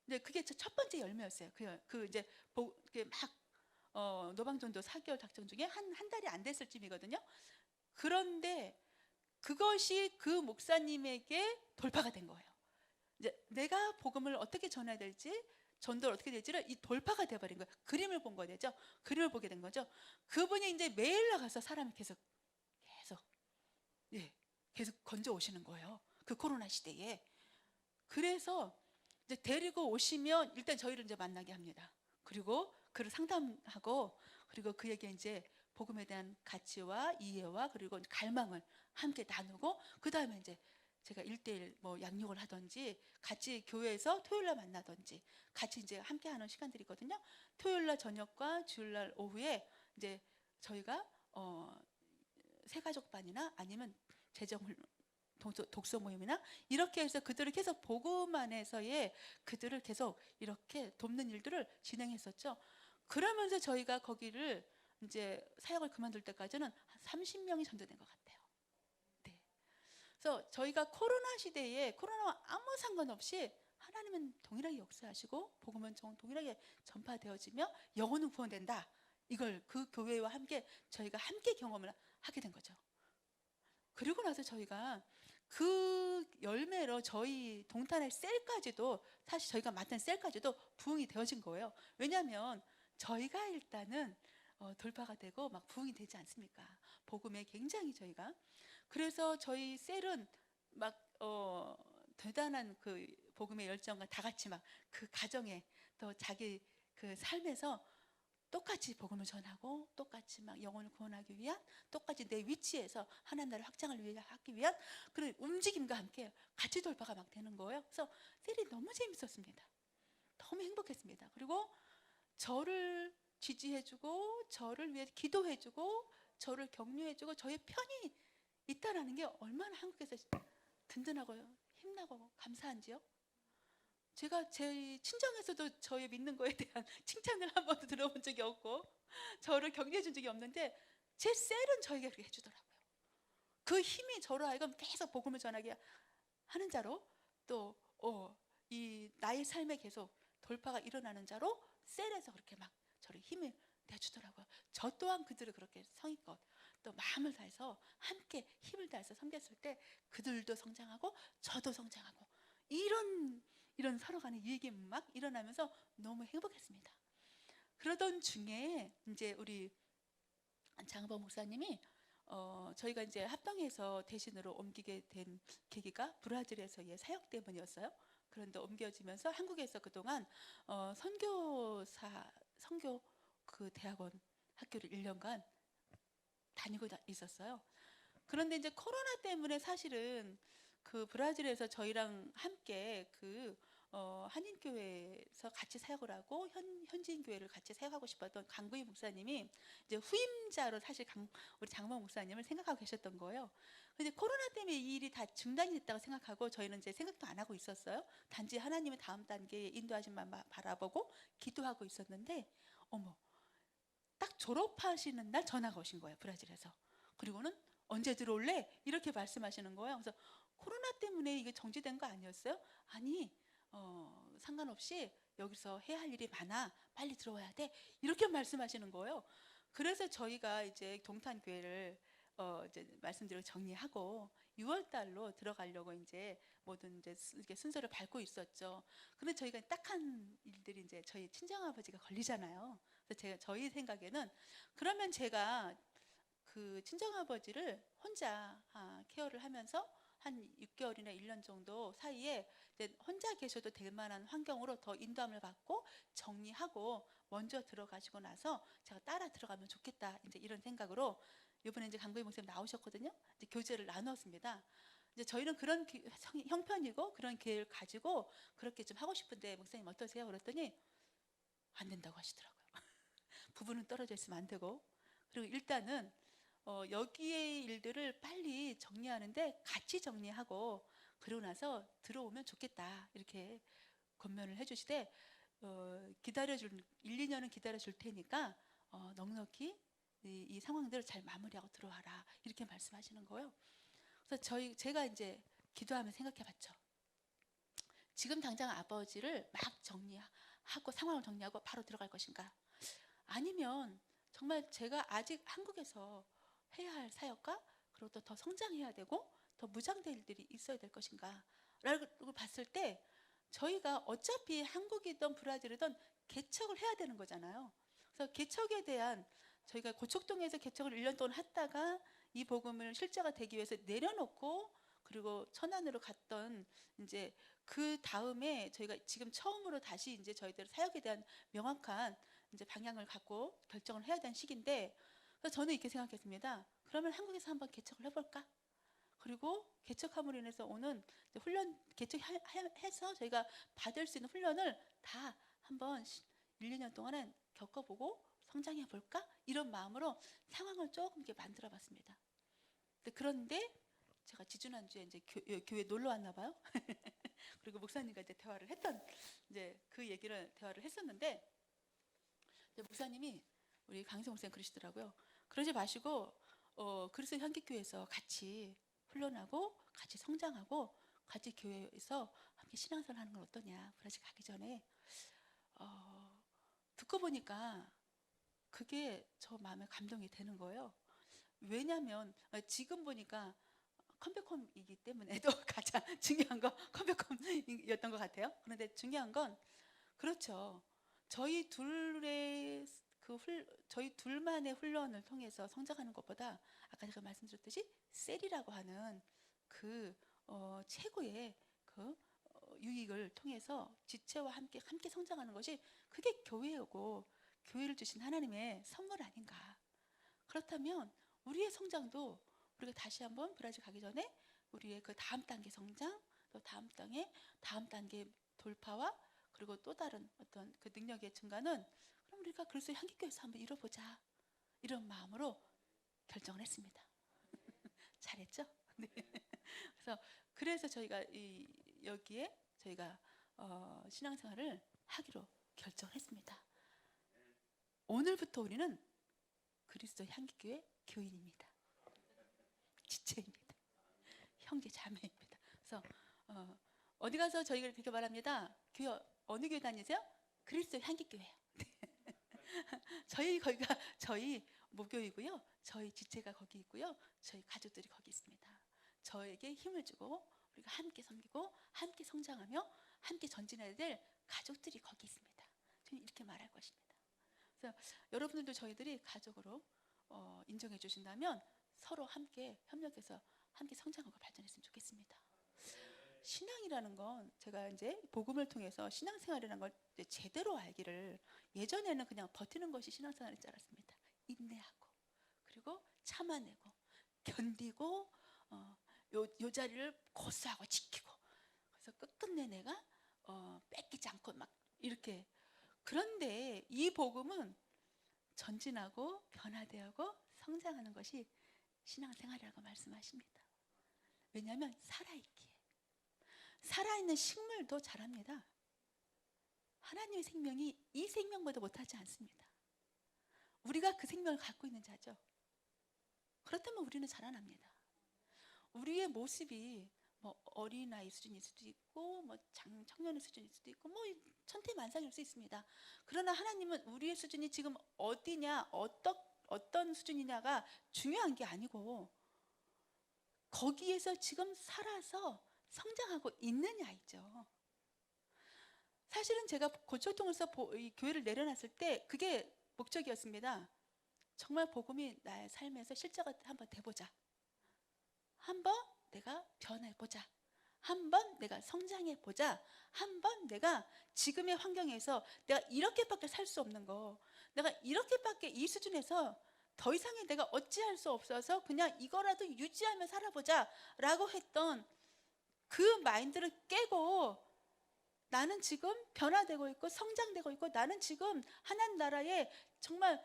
이제 그게 첫 번째 열매였어요. 그 이제 이렇게 막 노방전도 4개월 작정 중에 한 달이 안 됐을 쯤이거든요. 그런데 그것이 그 목사님에게 돌파가 된 거예요. 이제 내가 복음을 어떻게 전해야 될지 전도를 어떻게 될지를 이 돌파가 돼버린 거예요. 그림을 본 거죠. 그림을 보게 된 거죠. 그분이 이제 매일 나가서 사람이 계속 계속 건져 오시는 거예요. 그 코로나 시대에. 그래서 이제 데리고 오시면 일단 저희를 이제 만나게 합니다. 그리고 그를 상담하고, 그리고 그에게 이제 복음에 대한 가치와 이해와 그리고 갈망을 함께 나누고, 그 다음에 이제 제가 1대1 뭐 양육을 하든지 같이 교회에서 토요일날 만나든지 같이 이제 함께 하는 시간들이 있거든요. 토요일날 저녁과 주일날 오후에 이제 저희가 새가족반이나 아니면 재정 독서 모임이나 이렇게 해서 그들을 계속 복음 안에서의 그들을 계속 이렇게 돕는 일들을 진행했었죠. 그러면서 저희가 거기를 이제 사역을 그만둘 때까지는 한 30명이 전도된 것 같아요. 네. 그래서 저희가 코로나 시대에 코로나와 아무 상관없이 하나님은 동일하게 역사하시고 복음은 동일하게 전파되어지며 영혼은 구원된다. 이걸 그 교회와 함께 저희가 함께 경험을 하게 된 거죠. 그리고 나서 저희가 그 열매로 저희 동탄의 셀까지도, 사실 저희가 맡은 셀까지도 부흥이 되어진 거예요. 왜냐하면 저희가 일단은 돌파가 되고 막 부흥이 되지 않습니까? 복음에 굉장히 저희가. 그래서 저희 셀은 막 대단한 그 복음의 열정과 다 같이 막 그 가정에 또 자기 그 삶에서 똑같이 복음을 전하고 똑같이 막 영혼을 구원하기 위한, 똑같이 내 위치에서 하나님 나라를 확장을 위해 하기 위한 그런 움직임과 함께 같이 돌파가 막 되는 거예요. 그래서 셀이 너무 재밌었습니다. 너무 행복했습니다. 그리고 저를 지지해주고 저를 위해 기도해주고 저를 격려해주고 저의 편이 있다라는 게 얼마나 한국에서 든든하고 힘나고 감사한지요. 제가 제 친정에서도 저의 믿는 거에 대한 칭찬을 한 번도 들어본 적이 없고 저를 격려해 준 적이 없는데, 제 셀은 저에게 그렇게 해주더라고요. 그 힘이 저로 하여금 계속 복음을 전하게 하는 자로, 또 이 나의 삶에 계속 돌파가 일어나는 자로 셀에서 그렇게 막 저를 힘을 내주더라고요. 저 또한 그들을 그렇게 성의껏 또 마음을 다해서 함께 힘을 다해서 섬겼을 때 그들도 성장하고 저도 성장하고, 이런 서로 간의 유익이 막 일어나면서 너무 행복했습니다. 그러던 중에 이제 우리 장보 목사님이 저희가 이제 합동해서 대신으로 옮기게 된 계기가 브라질에서의 사역 때문이었어요. 그런데 옮겨지면서 한국에서 그동안 선교 그 대학원 학교를 1년간 다니고 있었어요. 그런데 이제 코로나 때문에 사실은 그 브라질에서 저희랑 함께 그 한인교회에서 같이 사역을 하고 현지인 교회를 같이 사역하고 싶었던 강구희 목사님이 이제 후임자로 사실 우리 장모 목사님을 생각하고 계셨던 거예요. 근데 코로나 때문에 이 일이 다 중단이 됐다고 생각하고 저희는 이제 생각도 안 하고 있었어요. 단지 하나님의 다음 단계에 인도하심만 바라보고 기도하고 있었는데, 어머, 딱 졸업하시는 날 전화가 오신 거예요, 브라질에서. 그리고는 언제 들어올래? 이렇게 말씀하시는 거예요. 그래서 코로나 때문에 이게 정지된 거 아니었어요? 아니, 상관없이 여기서 해야 할 일이 많아, 빨리 들어와야 돼, 이렇게 말씀하시는 거예요. 그래서 저희가 이제 동탄 교회를 이제 말씀대로 정리하고 6월 달로 들어가려고 이제 모든 이제 이렇게 순서를 밟고 있었죠. 근데 저희가 딱한 일들이 이제 저희 친정 아버지가 걸리잖아요. 그래서 저희 생각에는 그러면 제가 그 친정 아버지를 혼자 케어를 하면서 한 6개월이나 1년 정도 사이에 이제 혼자 계셔도 될 만한 환경으로 더 인도함을 받고 정리하고 먼저 들어가시고 나서 제가 따라 들어가면 좋겠다, 이제 이런 생각으로 이번에 이제 강구희 목사님 나오셨거든요. 이제 교제를 나눴습니다. 이제 저희는 그런 형편이고 그런 기회를 가지고 그렇게 좀 하고 싶은데 목사님 어떠세요? 그랬더니 안 된다고 하시더라고요. 부부는 떨어져 있으면 안 되고, 그리고 일단은 여기의 일들을 빨리 정리하는데 같이 정리하고 그러고 나서 들어오면 좋겠다, 이렇게 권면을 해주시되 기다려줄 1, 2년은 기다려줄 테니까 넉넉히 이 상황들을 잘 마무리하고 들어와라, 이렇게 말씀하시는 거예요. 그래서 제가 이제 기도하면서 생각해봤죠. 지금 당장 아버지를 막 정리하고 상황을 정리하고 바로 들어갈 것인가, 아니면 정말 제가 아직 한국에서 해야 할 사역과 그리고 또 더 성장해야 되고 더 무장될 일들이 있어야 될 것인가 라고 봤을 때, 저희가 어차피 한국이든 브라질이든 개척을 해야 되는 거잖아요. 그래서 개척에 대한, 저희가 고척동에서 개척을 1년 동안 했다가 이 복음을 실제가 되기 위해서 내려놓고 그리고 천안으로 갔던 이제 그 다음에 저희가 지금 처음으로 다시 이제 저희들 사역에 대한 명확한 이제 방향을 갖고 결정을 해야 되는 시기인데, 그래서 저는 이렇게 생각했습니다. 그러면 한국에서 한번 개척을 해볼까? 그리고 개척함으로 인해서 오는 이제 훈련 개척해서 저희가 받을 수 있는 훈련을 다 한번 1, 2년 동안은 겪어보고 성장해 볼까? 이런 마음으로 상황을 조금 이렇게 만들어 봤습니다. 그런데 제가 지지난주에 이제 교회 놀러 왔나 봐요. 그리고 목사님과 이제 대화를 했던 이제 그 얘기를 대화를 했었는데, 이제 목사님이 우리 강성 목사님 그러시더라고요. 그러지 마시고 그리스도 향기교회에서 같이 훈련하고 같이 성장하고 같이 교회에서 함께 신앙생활 하는 건 어떠냐. 브라질 가기 전에 듣고 보니까 그게 저 마음에 감동이 되는 거예요. 왜냐하면 지금 보니까 컴백홈이기 때문에 또 가장 중요한 건 컴백홈이었던 것 같아요. 그런데 중요한 건 그렇죠. 저희 둘만의 훈련을 통해서 성장하는 것보다 아까 제가 말씀드렸듯이 셀이라고 하는 그 최고의 그 유익을 통해서 지체와 함께 성장하는 것이 그게 교회이고 교회를 주신 하나님의 선물 아닌가. 그렇다면 우리의 성장도 우리가 다시 한번 브라질 가기 전에 우리의 그 다음 단계 성장, 또 다음 단계 돌파와 그리고 또 다른 어떤 그 능력의 증가는 그럼 우리가 그리스도의 향기교회에서 한번 이뤄보자, 이런 마음으로 결정을 했습니다. 잘했죠? 네. 그래서 저희가 여기에 저희가 신앙생활을 하기로 결정했습니다. 오늘부터 우리는 그리스도의 향기교회 교인입니다. 지체입니다. 형제 자매입니다. 그래서 어디 가서 저희가 그렇게 말합니다. 교회 어느 교회 다니세요? 그리스도의 향기교회요. 거기가 저희 모교이고요. 저희 지체가 거기 있고요. 저희 가족들이 거기 있습니다. 저에게 힘을 주고 우리가 함께 섬기고 함께 성장하며 함께 전진해야 될 가족들이 거기 있습니다. 저는 이렇게 말할 것입니다. 그래서 여러분들도 저희들이 가족으로 인정해 주신다면 서로 함께 협력해서 함께 성장하고 발전했으면 좋겠습니다. 신앙이라는 건 제가 이제 복음을 통해서 신앙생활이라는 걸 제대로 알기를, 예전에는 그냥 버티는 것이 신앙생활인 줄 알았습니다. 인내하고 그리고 참아내고 견디고 요 자리를 고수하고 지키고, 그래서 끝끝내 내가 뺏기지 않고 막 이렇게. 그런데 이 복음은 전진하고 변화되고 성장하는 것이 신앙생활이라고 말씀하십니다. 왜냐하면 살아있기에. 살아있는 식물도 자랍니다. 하나님의 생명이 이 생명보다 못하지 않습니다. 우리가 그 생명을 갖고 있는 자죠. 그렇다면 우리는 자라납니다. 우리의 모습이 뭐 어린아이 수준일 수도 있고 뭐 청년의 수준일 수도 있고 뭐 천태만상일 수 있습니다. 그러나 하나님은 우리의 수준이 지금 어디냐, 어떤 수준이냐가 중요한 게 아니고 거기에서 지금 살아서 성장하고 있느냐이죠. 사실은 제가 고초통에서 이 교회를 내려놨을 때 그게 목적이었습니다. 정말 복음이 나의 삶에서 실제가 한번 돼보자. 한번 내가 변해보자. 한번 내가 성장해보자. 한번 내가 지금의 환경에서 내가 이렇게밖에 살 수 없는 거, 내가 이렇게밖에 이 수준에서 더 이상의 내가 어찌할 수 없어서 그냥 이거라도 유지하며 살아보자 라고 했던 그 마인드를 깨고 나는 지금 변화되고 있고 성장되고 있고 나는 지금 하나님 나라에 정말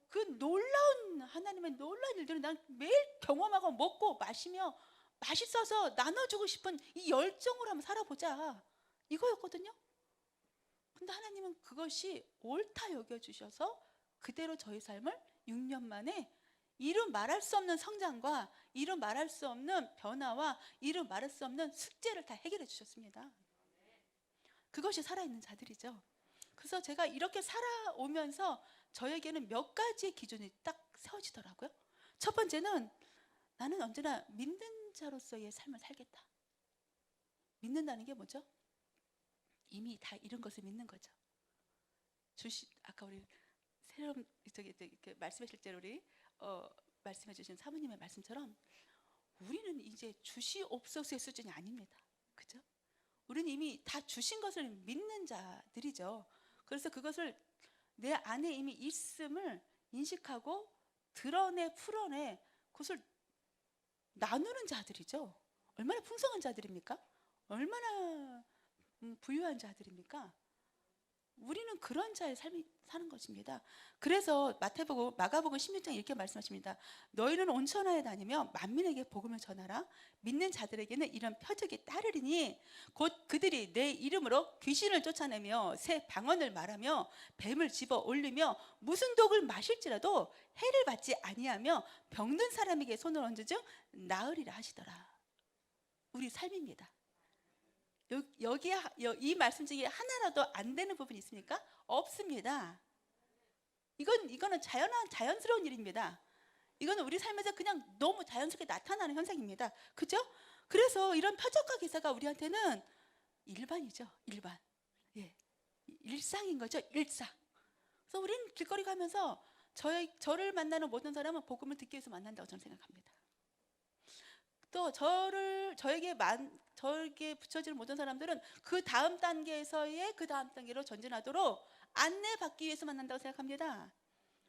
그 놀라운 하나님의 놀라운 일들을 난 매일 경험하고 먹고 마시며 맛있어서 나눠주고 싶은 이 열정으로 한번 살아보자, 이거였거든요. 근데 하나님은 그것이 옳다 여겨주셔서 그대로 저희 삶을 6년 만에 이루 말할 수 없는 성장과 이루 말할 수 없는 변화와 이루 말할 수 없는 숙제를 다 해결해 주셨습니다. 그것이 살아있는 자들이죠. 그래서 제가 이렇게 살아오면서 저에게는 몇 가지의 기준이 딱 세워지더라고요. 첫 번째는 나는 언제나 믿는 자로서의 삶을 살겠다. 믿는다는 게 뭐죠? 이미 다 이룬 것을 믿는 거죠. 아까 우리 새로운 이렇게 말씀하실 때 우리 말씀해 주신 사모님의 말씀처럼 우리는 이제 주시옵소서의 수준이 아닙니다. 그죠? 우리는 이미 다 주신 것을 믿는 자들이죠. 그래서 그것을 내 안에 이미 있음을 인식하고 드러내 풀어내 그것을 나누는 자들이죠. 얼마나 풍성한 자들입니까? 얼마나 부유한 자들입니까? 우리는 그런 자의 삶이 사는 것입니다. 그래서 마가복음 16장 이렇게 말씀하십니다. 너희는 온 천하에 다니며 만민에게 복음을 전하라. 믿는 자들에게는 이런 표적이 따르리니 곧 그들이 내 이름으로 귀신을 쫓아내며 새 방언을 말하며 뱀을 집어 올리며 무슨 독을 마실지라도 해를 받지 아니하며 병든 사람에게 손을 얹은즉 나으리라 하시더라. 우리 삶입니다. 이 말씀 중에 하나라도 안 되는 부분이 있습니까? 없습니다. 이거는 자연스러운 일입니다. 이거는 우리 삶에서 그냥 너무 자연스럽게 나타나는 현상입니다. 그죠? 그래서 이런 표적과 기사가 우리한테는 일반이죠. 일반. 예. 일상인 거죠. 일상. 그래서 우리는 길거리 가면서 저를 만나는 모든 사람은 복음을 듣기 위해서 만난다고 저는 생각합니다. 또 저에게 붙여지는 모든 사람들은 그 다음 단계에서의 그 다음 단계로 전진하도록 안내받기 위해서 만난다고 생각합니다.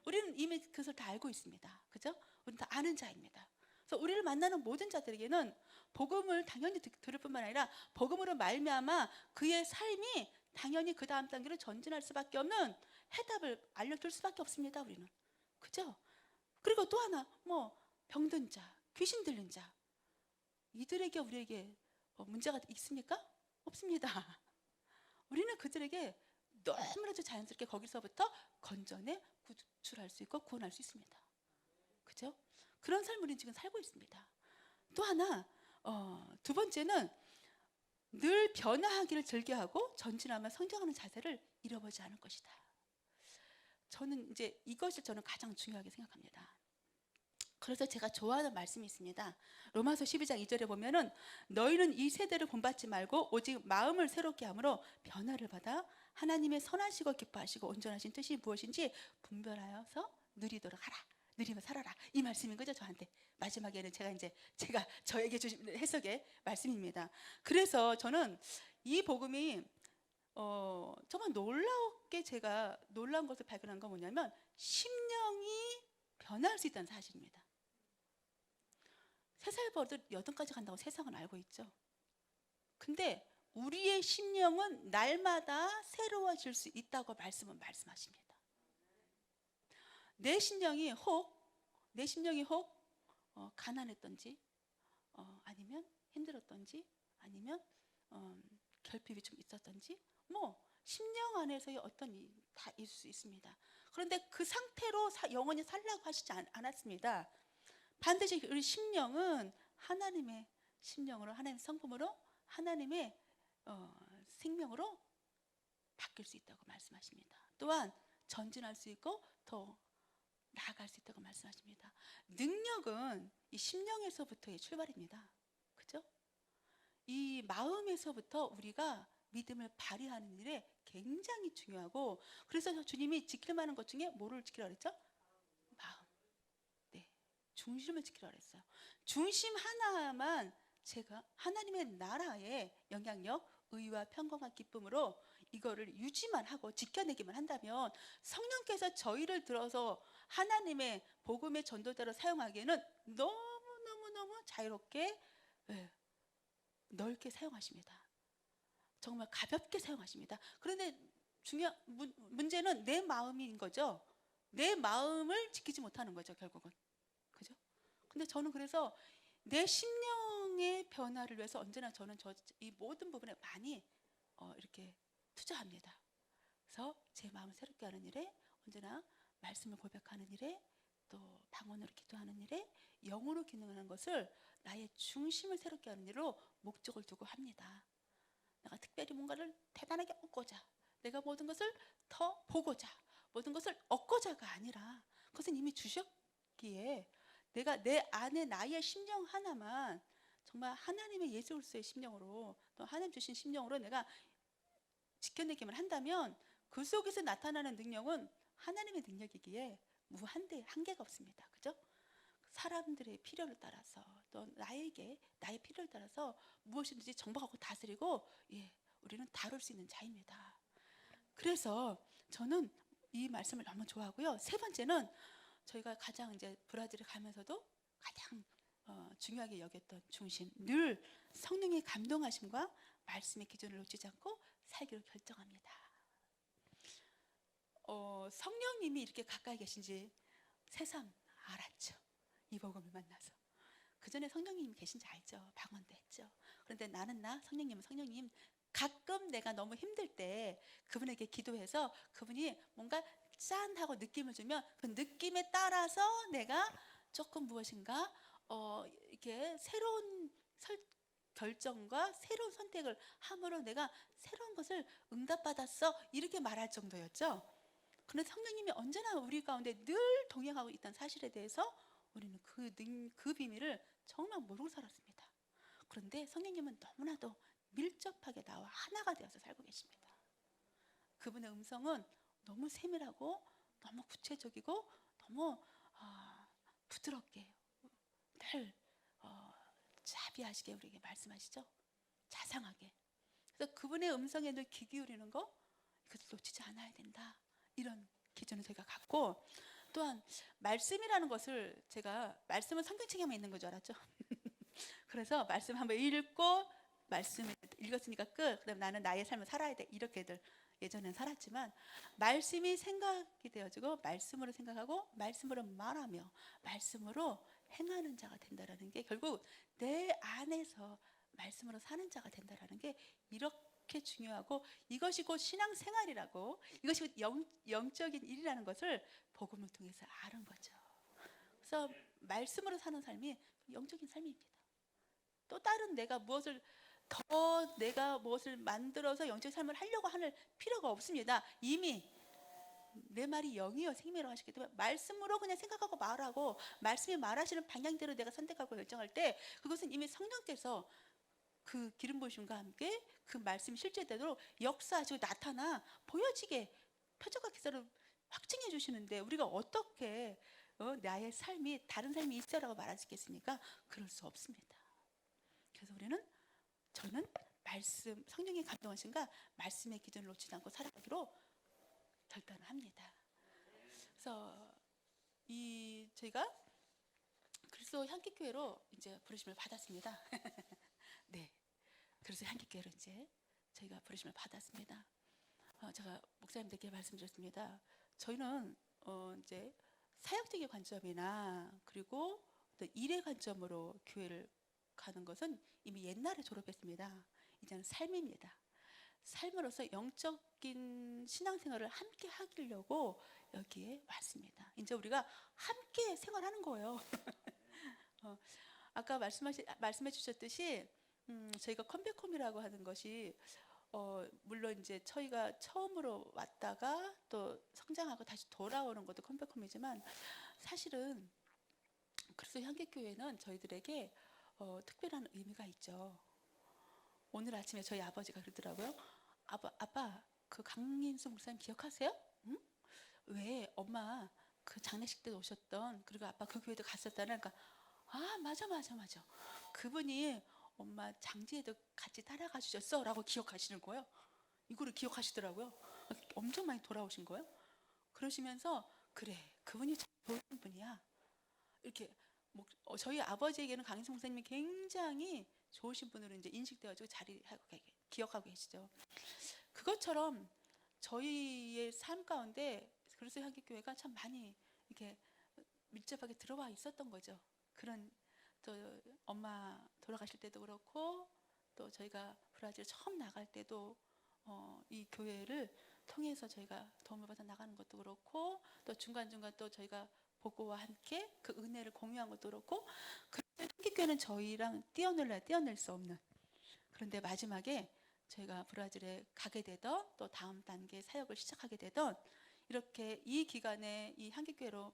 우리는 이미 그것을 다 알고 있습니다. 그죠? 우리는 다 아는 자입니다. 그래서 우리를 만나는 모든 자들에게는 복음을 당연히 들을 뿐만 아니라 복음으로 말미암아 그의 삶이 당연히 그 다음 단계로 전진할 수밖에 없는 해답을 알려줄 수밖에 없습니다. 우리는. 그죠? 그리고 또 하나 병든 자, 귀신 들린 자 이들에게 우리에게 문제가 있습니까? 없습니다. 우리는 그들에게 너무나도 자연스럽게 거기서부터 건져내 구출할 수 있고 구원할 수 있습니다. 그죠? 그런 삶을 우리는 지금 살고 있습니다. 또 하나 두 번째는 늘 변화하기를 즐겨하고 전진하며 성장하는 자세를 잃어버리지 않을 것이다. 저는 이제 이것을 가장 중요하게 생각합니다. 그래서 제가 좋아하는 말씀이 있습니다. 로마서 12장 2절에 보면은 너희는 이 세대를 본받지 말고 오직 마음을 새롭게 함으로 변화를 받아 하나님의 선하시고 기뻐하시고 온전하신 뜻이 무엇인지 분별하여서 누리도록 하라. 누리며 살아라. 이 말씀인 거죠, 저한테. 마지막에는 제가 저에게 주신 해석의 말씀입니다. 그래서 저는 이 복음이 정말 제가 놀라운 것을 발견한 건 뭐냐면 심령이 변할 수 있다는 사실입니다. 3살 버릇 8까지 간다고 세상은 알고 있죠. 근데 우리의 심령은 날마다 새로워질 수 있다고 말씀은 말씀하십니다. 내 심령이 혹 가난했던지 아니면 힘들었던지 아니면 결핍이 좀 있었던지 심령 안에서의 어떤 일이 다 있을 수 있습니다. 그런데 그 상태로 영원히 살라고 하시지 않았습니다. 반드시 우리 심령은 하나님의 심령으로, 하나님의 성품으로, 하나님의 생명으로 바뀔 수 있다고 말씀하십니다. 또한 전진할 수 있고 더 나아갈 수 있다고 말씀하십니다. 능력은 이 심령에서부터의 출발입니다. 그죠? 이 마음에서부터 우리가 믿음을 발휘하는 일에 굉장히 중요하고, 그래서 주님이 지킬 만한 것 중에 뭐를 지키라고 그랬죠? 마음. 네, 중심을 지키라고 그랬어요. 중심 하나만 제가 하나님의 나라의 영향력, 의와 평강과 기쁨으로 이거를 유지만 하고 지켜내기만 한다면 성령께서 저희를 들어서 하나님의 복음의 전도자로 사용하기에는 너무 자유롭게 넓게 사용하십니다. 정말 가볍게 사용하십니다. 그런데 문제는 내 마음인 거죠. 내 마음을 지키지 못하는 거죠, 결국은. 그죠? 근데 저는 그래서 내 심령의 변화를 위해서 언제나 저는 이 모든 부분에 많이 이렇게 투자합니다. 그래서 제 마음을 새롭게 하는 일에, 언제나 말씀을 고백하는 일에, 또 방언으로 기도하는 일에, 영으로 기능하는 것을 나의 중심을 새롭게 하는 일로 목적을 두고 합니다. 내가 특별히 뭔가를 대단하게 얻고자, 내가 모든 것을 더 보고자, 모든 것을 얻고자가 아니라 그것은 이미 주셨기에 내가 내 안에 나의 심령 하나만 정말 하나님의 예수 그리스도의 심령으로, 또 하나님 주신 심령으로 내가 지켜내기만 한다면 그 속에서 나타나는 능력은 하나님의 능력이기에 한계가 없습니다. 그죠? 사람들의 필요를 따라서 또 나의 필요를 따라서 무엇이든지 정복하고 다스리고 우리는 다룰 수 있는 자입니다. 그래서 저는 이 말씀을 너무 좋아하고요. 세 번째는 저희가 가장 이제 브라질에 가면서도 가장 중요하게 여겼던 중심, 늘 성령의 감동하심과 말씀의 기준을 놓치지 않고 살기로 결정합니다. 성령님이 이렇게 가까이 계신지 새삼 알았죠. 이 복음을 만나서. 그 전에 성령님이 계신지 알죠. 방언도 했죠. 그런데 나는 성령님은 성령님. 가끔 내가 너무 힘들 때 그분에게 기도해서 그분이 뭔가 짠하고 느낌을 주면 그 느낌에 따라서 내가 조금 무엇인가 이렇게 새로운 결정과 새로운 선택을 함으로 내가 새로운 것을 응답받았어 이렇게 말할 정도였죠. 그런데 성령님이 언제나 우리 가운데 늘 동행하고 있다는 사실에 대해서 우리는 그 비밀을 정말 모르고 살았습니다. 그런데 성령님은 너무나도 밀접하게 나와 하나가 되어서 살고 계십니다. 그분의 음성은 너무 세밀하고 너무 구체적이고 너무 부드럽게 늘 자비하시게 우리에게 말씀하시죠. 자상하게. 그래서 그분의 음성에 늘 귀 기울이는 거 이것을 놓치지 않아야 된다. 이런 기준을 제가 갖고 또한 말씀이라는 것을 제가 말씀은 성경책에만 있는 건 줄 알았죠. 그래서 말씀 한번 읽고 말씀을 읽었으니까 끝. 그다음 나는 나의 삶을 살아야 돼. 이렇게들 예전엔 살았지만 말씀이 생각이 되어지고 말씀으로 생각하고 말씀으로 말하며 말씀으로 행하는 자가 된다라는 게 결국 내 안에서 말씀으로 사는 자가 된다라는 게 이렇게 중요하고 이것이 곧 신앙생활이라고 이것이 곧 영적인 일이라는 것을 복음을 통해서 아는 거죠. 그래서 말씀으로 사는 삶이 영적인 삶입니다. 또 다른 내가 무엇을 만들어서 영적 삶을 하려고 하는 필요가 없습니다. 이미 내 말이 영이요 생명이라고 하시기 때문에 말씀으로 그냥 생각하고 말하고 말씀이 말하시는 방향대로 내가 선택하고 결정할 때 그것은 이미 성령께서 그 기름 부으심과 함께 그 말씀이 실제대로 역사하시고 나타나 보여지게 표적과 기사로 확증해 주시는데 우리가 어떻게 나의 삶이 다른 삶이 있어라고 말할 수 있겠습니까? 그럴 수 없습니다. 그래서 저는 말씀, 성령의 감동하신가 말씀의 기준을 놓치지 않고 살아가기로 결단을 합니다. 그래서 저희가 그리스도 향기교회로 이제 부르심을 받았습니다. 네, 그래서 향기교회로 이제 저희가 부르심을 받았습니다. 제가 목사님들께 말씀드렸습니다. 저희는 이제 사역적인 관점이나 그리고 또 일의 관점으로 교회를 가는 것은 이미 옛날에 졸업했습니다. 이제는 삶입니다. 삶으로서 영적인 신앙생활을 함께 하려고 여기에 왔습니다. 이제 우리가 함께 생활하는 거예요. 아까 말씀해 주셨듯이 저희가 컴백홈이라고 하는 것이 물론 이제 저희가 처음으로 왔다가 또 성장하고 다시 돌아오는 것도 컴백홈이지만 사실은 그리스도 향기교회는 저희들에게 특별한 의미가 있죠. 오늘 아침에 저희 아버지가 그러더라고요. 아빠 그 강인수 목사님 기억하세요? 응? 왜 엄마 그 장례식 때 오셨던 그리고 아빠 그 교회도 갔었다는 그러니까 맞아 그분이 엄마 장지에도 같이 따라가 주셨어 라고 기억하시는 거예요. 이거를 기억하시더라고요. 엄청 많이 돌아오신 거예요. 그러시면서 그래 그분이 참 좋은 분이야 이렇게 저희 아버지에게는 강인수 목사님이 굉장히 좋으신 분으로 이제 인식되어지고 기억하고 계시죠. 그것처럼 저희의 삶 가운데 그리스도 향기교회가 참 많이 이렇게 밀접하게 들어와 있었던 거죠. 그런 또 엄마 돌아가실 때도 그렇고 또 저희가 브라질 처음 나갈 때도 이 교회를 통해서 저희가 도움을 받아 나가는 것도 그렇고 또 중간중간 또 저희가 보고와 함께 그 은혜를 공유한 것도 그렇고 향기교회는 저희랑 떼어낼 수 없는 그런데 마지막에 저희가 브라질에 가게 되던 또 다음 단계 사역을 시작하게 되던 이렇게 이 기간에 이 향기교회로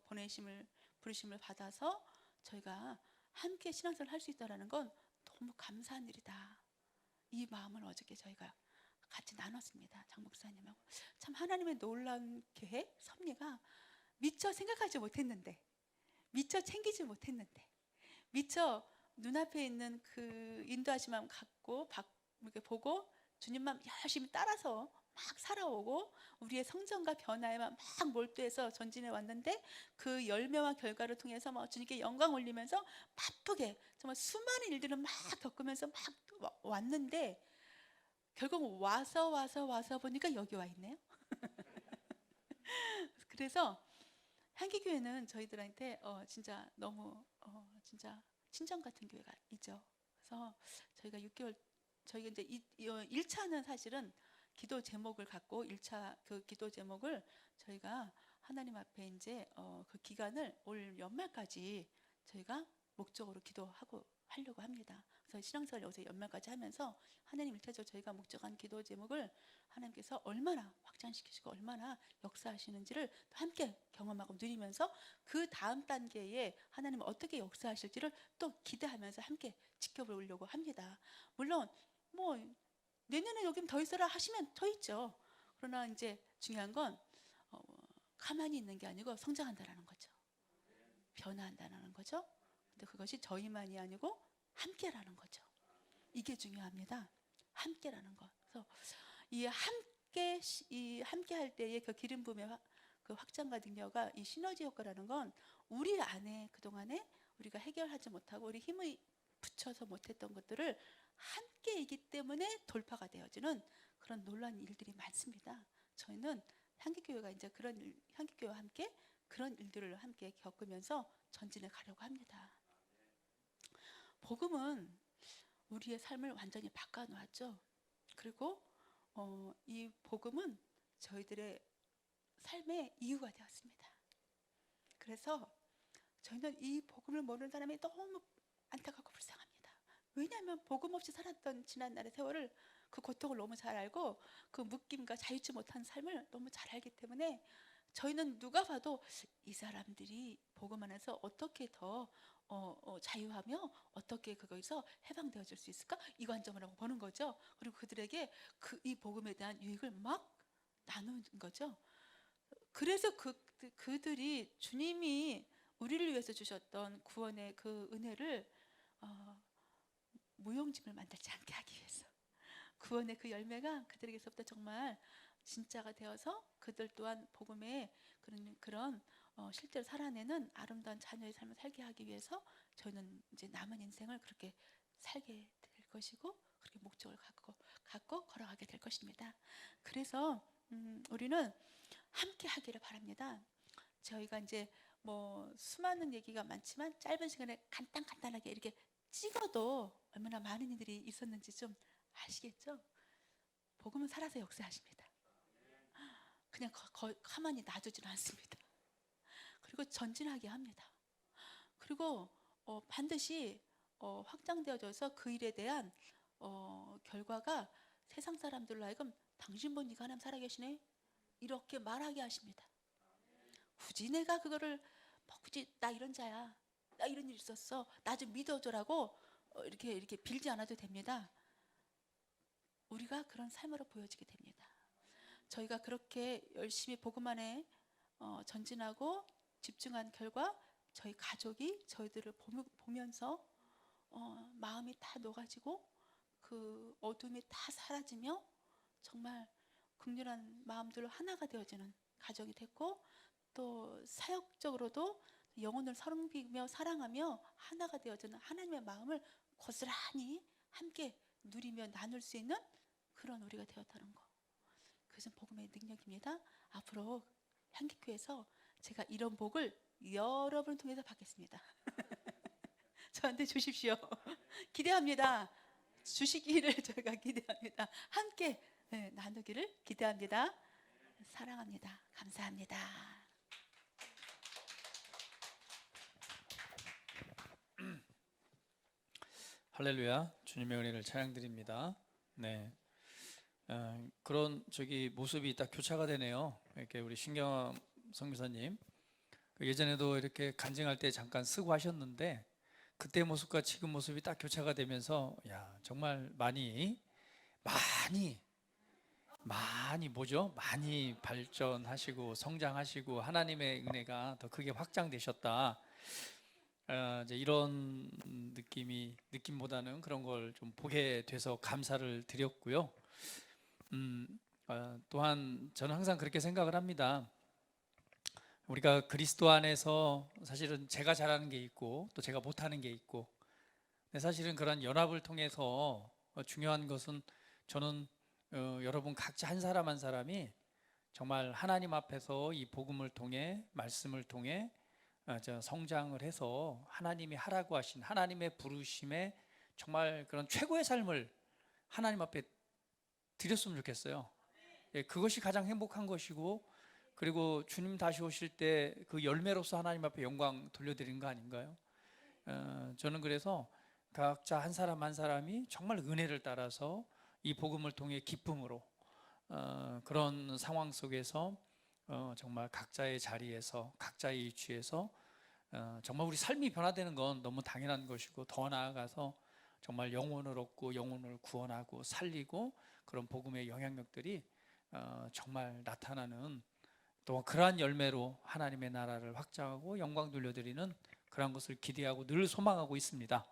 부르심을 받아서 저희가 함께 신앙생활을 할 수 있다는 건 너무 감사한 일이다. 이 마음을 어저께 저희가 같이 나눴습니다. 장 목사님하고 참 하나님의 놀라운 계획, 섭리가 미처 생각하지 못했는데 미처 챙기지 못했는데, 미처 눈앞에 있는 그 인도하심만 갖고 이렇게 보고 주님만 열심히 따라서 막 살아오고 우리의 성장과 변화에만 막 몰두해서 전진해 왔는데, 그 열매와 결과를 통해서 막 주님께 영광 올리면서 바쁘게 정말 수많은 일들을 막 겪으면서 막 왔는데, 결국 와서 보니까 여기 와 있네요. 그래서 향기교회는 저희들한테 진짜 너무 진짜 친정 같은 교회가 있죠. 그래서 저희가 6개월, 저희가 이제 1차는 사실은 기도 제목을 갖고 1차 그 기도 제목을 저희가 하나님 앞에 이제 그 기간을 올 연말까지 저희가 목적으로 기도하고 하려고 합니다. 그래서 신앙생활 여기서 연말까지 하면서 하나님 1차적으로 저희가 목적한 기도 제목을 하나님께서 얼마나 확장시키시고 얼마나 역사하시는지를 또 함께 경험하고 누리면서 그 다음 단계에 하나님 어떻게 역사하실지를 또 기대하면서 함께 지켜보려고 합니다. 물론 뭐 내년에 여긴 더 있어라 하시면 더 있죠. 그러나 이제 중요한 건 가만히 있는 게 아니고 성장한다라는 거죠. 변화한다는 거죠. 근데 그것이 저희만이 아니고 함께라는 거죠. 이게 중요합니다. 함께라는 것. 그래서 이 함께 할 때의 그 기름 부음의 그 확장과 능력과 이 시너지 효과라는 건 우리 안에 그동안에 우리가 해결하지 못하고 우리 힘을 붙여서 못했던 것들을 함께이기 때문에 돌파가 되어지는 그런 놀라운 일들이 많습니다. 저희는 향기교회가 이제 향기교회와 함께 그런 일들을 함께 겪으면서 전진해 가려고 합니다. 복음은 우리의 삶을 완전히 바꿔놓았죠. 그리고 이 복음은 저희들의 삶의 이유가 되었습니다. 그래서 저희는 이 복음을 모르는 사람이 너무 안타깝고 불쌍합니다. 왜냐하면 복음 없이 살았던 지난날의 세월을, 그 고통을 너무 잘 알고 그 묶임과 자유치 못한 삶을 너무 잘 알기 때문에 저희는 누가 봐도 이 사람들이 복음 안에서 어떻게 더 자유하며 어떻게 그거에서 해방되어질 수 있을까, 이 관점으로 보는 거죠. 그리고 그들에게 이 복음에 대한 유익을 막 나누는 거죠. 그래서 그들이 주님이 우리를 위해서 주셨던 구원의 그 은혜를 무용지물 만들지 않게 하기 위해서, 구원의 그 열매가 그들에게서부터 정말 진짜가 되어서 그들 또한 복음의 그런 실제로 살아내는 아름다운 자녀의 삶을 살게 하기 위해서 저희는 이제 남은 인생을 그렇게 살게 될 것이고, 그렇게 목적을 갖고 걸어가게 될 것입니다. 그래서 우리는 함께 하기를 바랍니다. 저희가 이제 뭐 수많은 얘기가 많지만 짧은 시간에 간단하게 이렇게 찍어도 얼마나 많은 일들이 있었는지 좀 아시겠죠? 복음은 살아서 역사하십니다. 그냥 가만히 놔두지는 않습니다. 그리고 전진하게 합니다. 그리고 반드시 확장되어져서 그 일에 대한 결과가 세상 사람들로 하여금 당신 보니까 하나님 살아계시네 이렇게 말하게 하십니다. 굳이 내가 그거를 굳이 나 이런 자야, 나 이런 일 있었어, 나 좀 믿어줘라고 이렇게 빌지 않아도 됩니다. 우리가 그런 삶으로 보여지게 됩니다. 저희가 그렇게 열심히 복음 안에 전진하고 집중한 결과 저희 가족이 저희들을 보면서 마음이 다 녹아지고 그 어둠이 다 사라지며 정말 긍휼한 마음들로 하나가 되어지는 가정이 됐고, 또 사역적으로도 영혼을 섬기며 사랑하며 하나가 되어지는 하나님의 마음을 고스란히 함께 누리며 나눌 수 있는 그런 우리가 되었다는 거, 그것은 복음의 능력입니다. 앞으로 향기교회에서 제가 이런 복을 여러분을 통해서 받겠습니다. 저한테 주십시오. 기대합니다. 주시기를 저희가 기대합니다. 함께 나누기를 기대합니다. 사랑합니다. 감사합니다. 할렐루야, 주님의 은혜를 찬양드립니다. 네, 그런 모습이 딱 교차가 되네요. 이렇게 우리 신경 선교사님 예전에도 이렇게 간증할 때 잠깐 쓰고 하셨는데 그때 모습과 지금 모습이 딱 교차가 되면서 정말 많이 발전하시고 성장하시고 하나님의 은혜가 더 크게 확장되셨다, 이제 이런 느낌보다는 그런 걸 좀 보게 돼서 감사를 드렸고요. 또한 저는 항상 그렇게 생각을 합니다. 우리가 그리스도 안에서 사실은 제가 잘하는 게 있고 또 제가 못하는 게 있고, 근데 사실은 그런 연합을 통해서 중요한 것은 저는 여러분 각자 한 사람 한 사람이 정말 하나님 앞에서 이 복음을 통해 말씀을 통해 성장을 해서 하나님이 하라고 하신 하나님의 부르심에 정말 그런 최고의 삶을 하나님 앞에 드렸으면 좋겠어요. 예, 그것이 가장 행복한 것이고, 그리고 주님 다시 오실 때 그 열매로서 하나님 앞에 영광 돌려드리는 거 아닌가요? 저는 그래서 각자 한 사람 한 사람이 정말 은혜를 따라서 이 복음을 통해 기쁨으로 그런 상황 속에서 정말 각자의 자리에서 각자의 위치에서 정말 우리 삶이 변화되는 건 너무 당연한 것이고, 더 나아가서 정말 영혼을 얻고 영혼을 구원하고 살리고 그런 복음의 영향력들이 정말 나타나는, 또 그러한 열매로 하나님의 나라를 확장하고 영광 돌려드리는 그런 것을 기대하고 늘 소망하고 있습니다.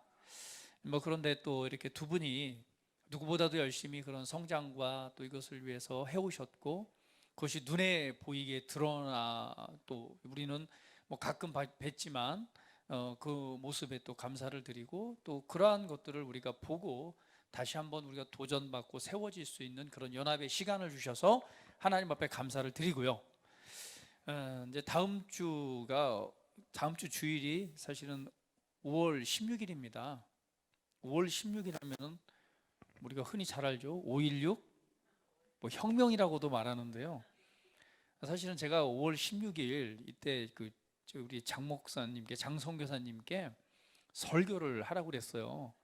그런데 또 이렇게 두 분이 누구보다도 열심히 그런 성장과 또 이것을 위해서 해오셨고, 그것이 눈에 보이게 드러나, 또 우리는 가끔 뵀지만 그 모습에 또 감사를 드리고, 또 그러한 것들을 우리가 보고 다시 한번 우리가 도전받고 세워질 수 있는 그런 연합의 시간을 주셔서 하나님 앞에 감사를 드리고요. 이제 다음 주 주일이 사실은 5월 16일입니다. 5월 16일이면 우리가 흔히 잘 알죠. 5.16 혁명이라고도 말하는데요. 사실은 제가 5월 16일 이때 우리 장 목사님께, 장 선교사님께 설교를 하라고 그랬어요.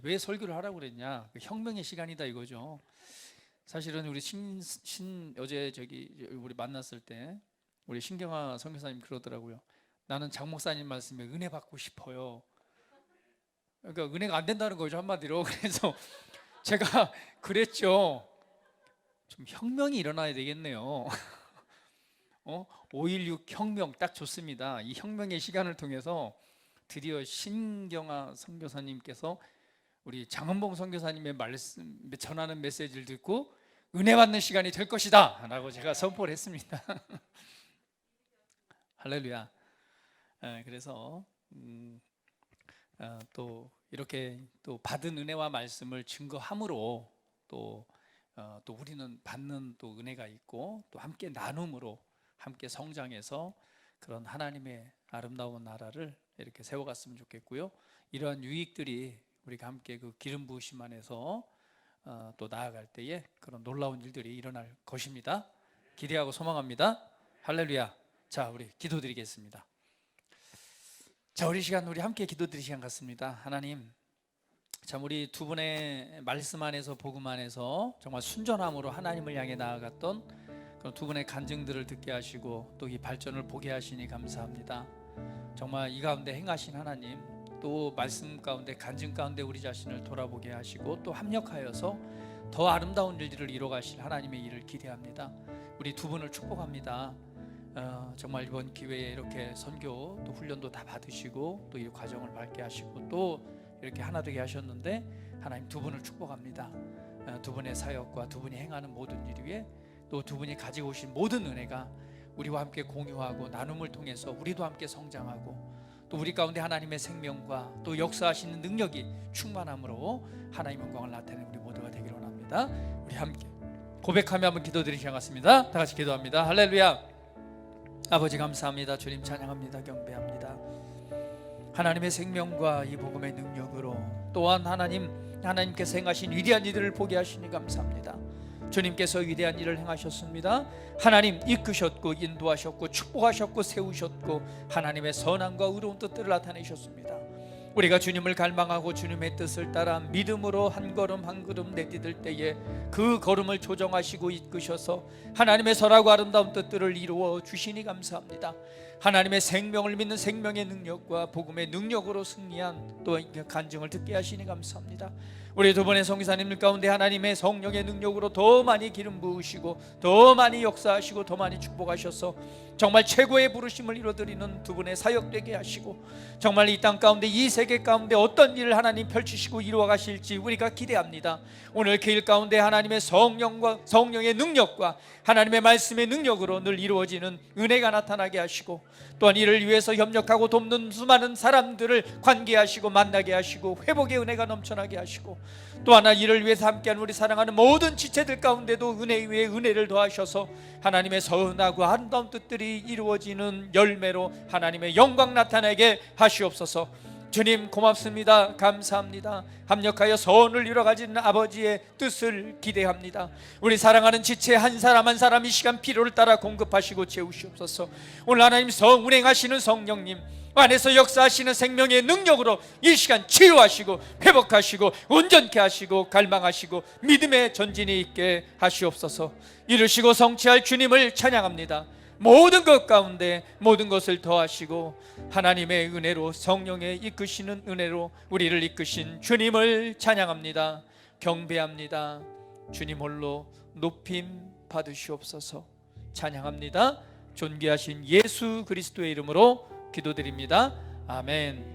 왜 설교를 하라고 그랬냐? 혁명의 시간이다 이거죠. 사실은 우리 어제 우리 만났을 때 우리 신경아 선교사님 그러더라고요. 나는 장 목사님 말씀에 은혜 받고 싶어요. 그러니까 은혜가 안 된다는 거죠, 한마디로. 그래서 제가 그랬죠. 좀 혁명이 일어나야 되겠네요. 5.16 혁명 딱 좋습니다. 이 혁명의 시간을 통해서 드디어 신경아 선교사님께서 우리 장은봉 선교사님의 말씀 전하는 메시지를 듣고 은혜 받는 시간이 될 것이다 라고 제가 선포를 했습니다. 할렐루야. 그래서 또 이렇게 또 받은 은혜와 말씀을 증거함으로 또 우리는 받는 또 은혜가 있고, 또 함께 나눔으로 함께 성장해서 그런 하나님의 아름다운 나라를 이렇게 세워갔으면 좋겠고요. 이러한 유익들이 우리가 함께 그 기름 부으심 안에서 또 나아갈 때에 그런 놀라운 일들이 일어날 것입니다. 기대하고 소망합니다. 할렐루야. 자, 우리 기도드리겠습니다. 자, 우리 시간 우리 함께 기도드릴 시간 같습니다. 하나님, 참 우리 두 분의 말씀 안에서 복음 안에서 정말 순전함으로 하나님을 향해 나아갔던 그런 두 분의 간증들을 듣게 하시고 또 이 발전을 보게 하시니 감사합니다. 정말 이 가운데 행하신 하나님, 또 말씀 가운데 간증 가운데 우리 자신을 돌아보게 하시고 또 합력하여서 더 아름다운 일들을 이뤄가실 하나님의 일을 기대합니다. 우리 두 분을 축복합니다. 정말 이번 기회에 이렇게 선교 또 훈련도 다 받으시고 또 이 과정을 밟게 하시고 또 이렇게 하나 되게 하셨는데, 하나님 두 분을 축복합니다. 두 분의 사역과 두 분이 행하는 모든 일 위에 또 두 분이 가지고 오신 모든 은혜가 우리와 함께 공유하고 나눔을 통해서 우리도 함께 성장하고, 또 우리 가운데 하나님의 생명과 또 역사하시는 능력이 충만함으로 하나님의 영광을 나타내는 우리 모두가 되기를 원합니다. 우리 함께 고백하며 한번 기도드리기 시작하겠습니다. 다 같이 기도합니다. 할렐루야. 아버지 감사합니다. 주님 찬양합니다. 경배합니다. 하나님의 생명과 이 복음의 능력으로 또한 하나님께서 행하신 위대한 일들을 보게 하시니 감사합니다. 주님께서 위대한 일을 행하셨습니다. 하나님 이끄셨고 인도하셨고 축복하셨고 세우셨고 하나님의 선함과 의로운 뜻들을 나타내셨습니다. 우리가 주님을 갈망하고 주님의 뜻을 따라 믿음으로 한 걸음 한 걸음 내디딜 때에 그 걸음을 조정하시고 이끄셔서 하나님의 선하고 아름다운 뜻들을 이루어 주시니 감사합니다. 하나님의 생명을 믿는 생명의 능력과 복음의 능력으로 승리한 또 간증을 듣게 하시니 감사합니다. 우리 두 분의 성기사님들 가운데 하나님의 성령의 능력으로 더 많이 기름 부으시고 더 많이 역사하시고 더 많이 축복하셔서 정말 최고의 부르심을 이루어드리는 두 분의 사역 되게 하시고 정말 이 땅 가운데 이 세계 가운데 어떤 일을 하나님 펼치시고 이루어 가실지 우리가 기대합니다. 오늘 길 가운데 하나님의 성령과 성령의 능력과 하나님의 말씀의 능력으로 늘 이루어지는 은혜가 나타나게 하시고 또한 이를 위해서 협력하고 돕는 수많은 사람들을 관계하시고 만나게 하시고 회복의 은혜가 넘쳐나게 하시고 또 하나 이를 위해서 함께하는 우리 사랑하는 모든 지체들 가운데도 은혜 위에 은혜를 더하셔서 하나님의 선하고 아름다운 뜻들이 이루어지는 열매로 하나님의 영광 나타나게 하시옵소서. 주님 고맙습니다. 감사합니다. 합력하여 선을 이루어가지는 아버지의 뜻을 기대합니다. 우리 사랑하는 지체 한 사람 한 사람 이 시간 필요를 따라 공급하시고 채우시옵소서. 오늘 하나님 운행하시는 성령님 안에서 역사하시는 생명의 능력으로 이 시간 치유하시고 회복하시고 온전케 하시고 갈망하시고 믿음의 전진이 있게 하시옵소서. 이루시고 성취할 주님을 찬양합니다. 모든 것 가운데 모든 것을 더하시고 하나님의 은혜로 성령의 이끄시는 은혜로 우리를 이끄신 주님을 찬양합니다. 경배합니다. 주님 홀로 높임 받으시옵소서. 찬양합니다. 존귀하신 예수 그리스도의 이름으로 기도드립니다. 아멘.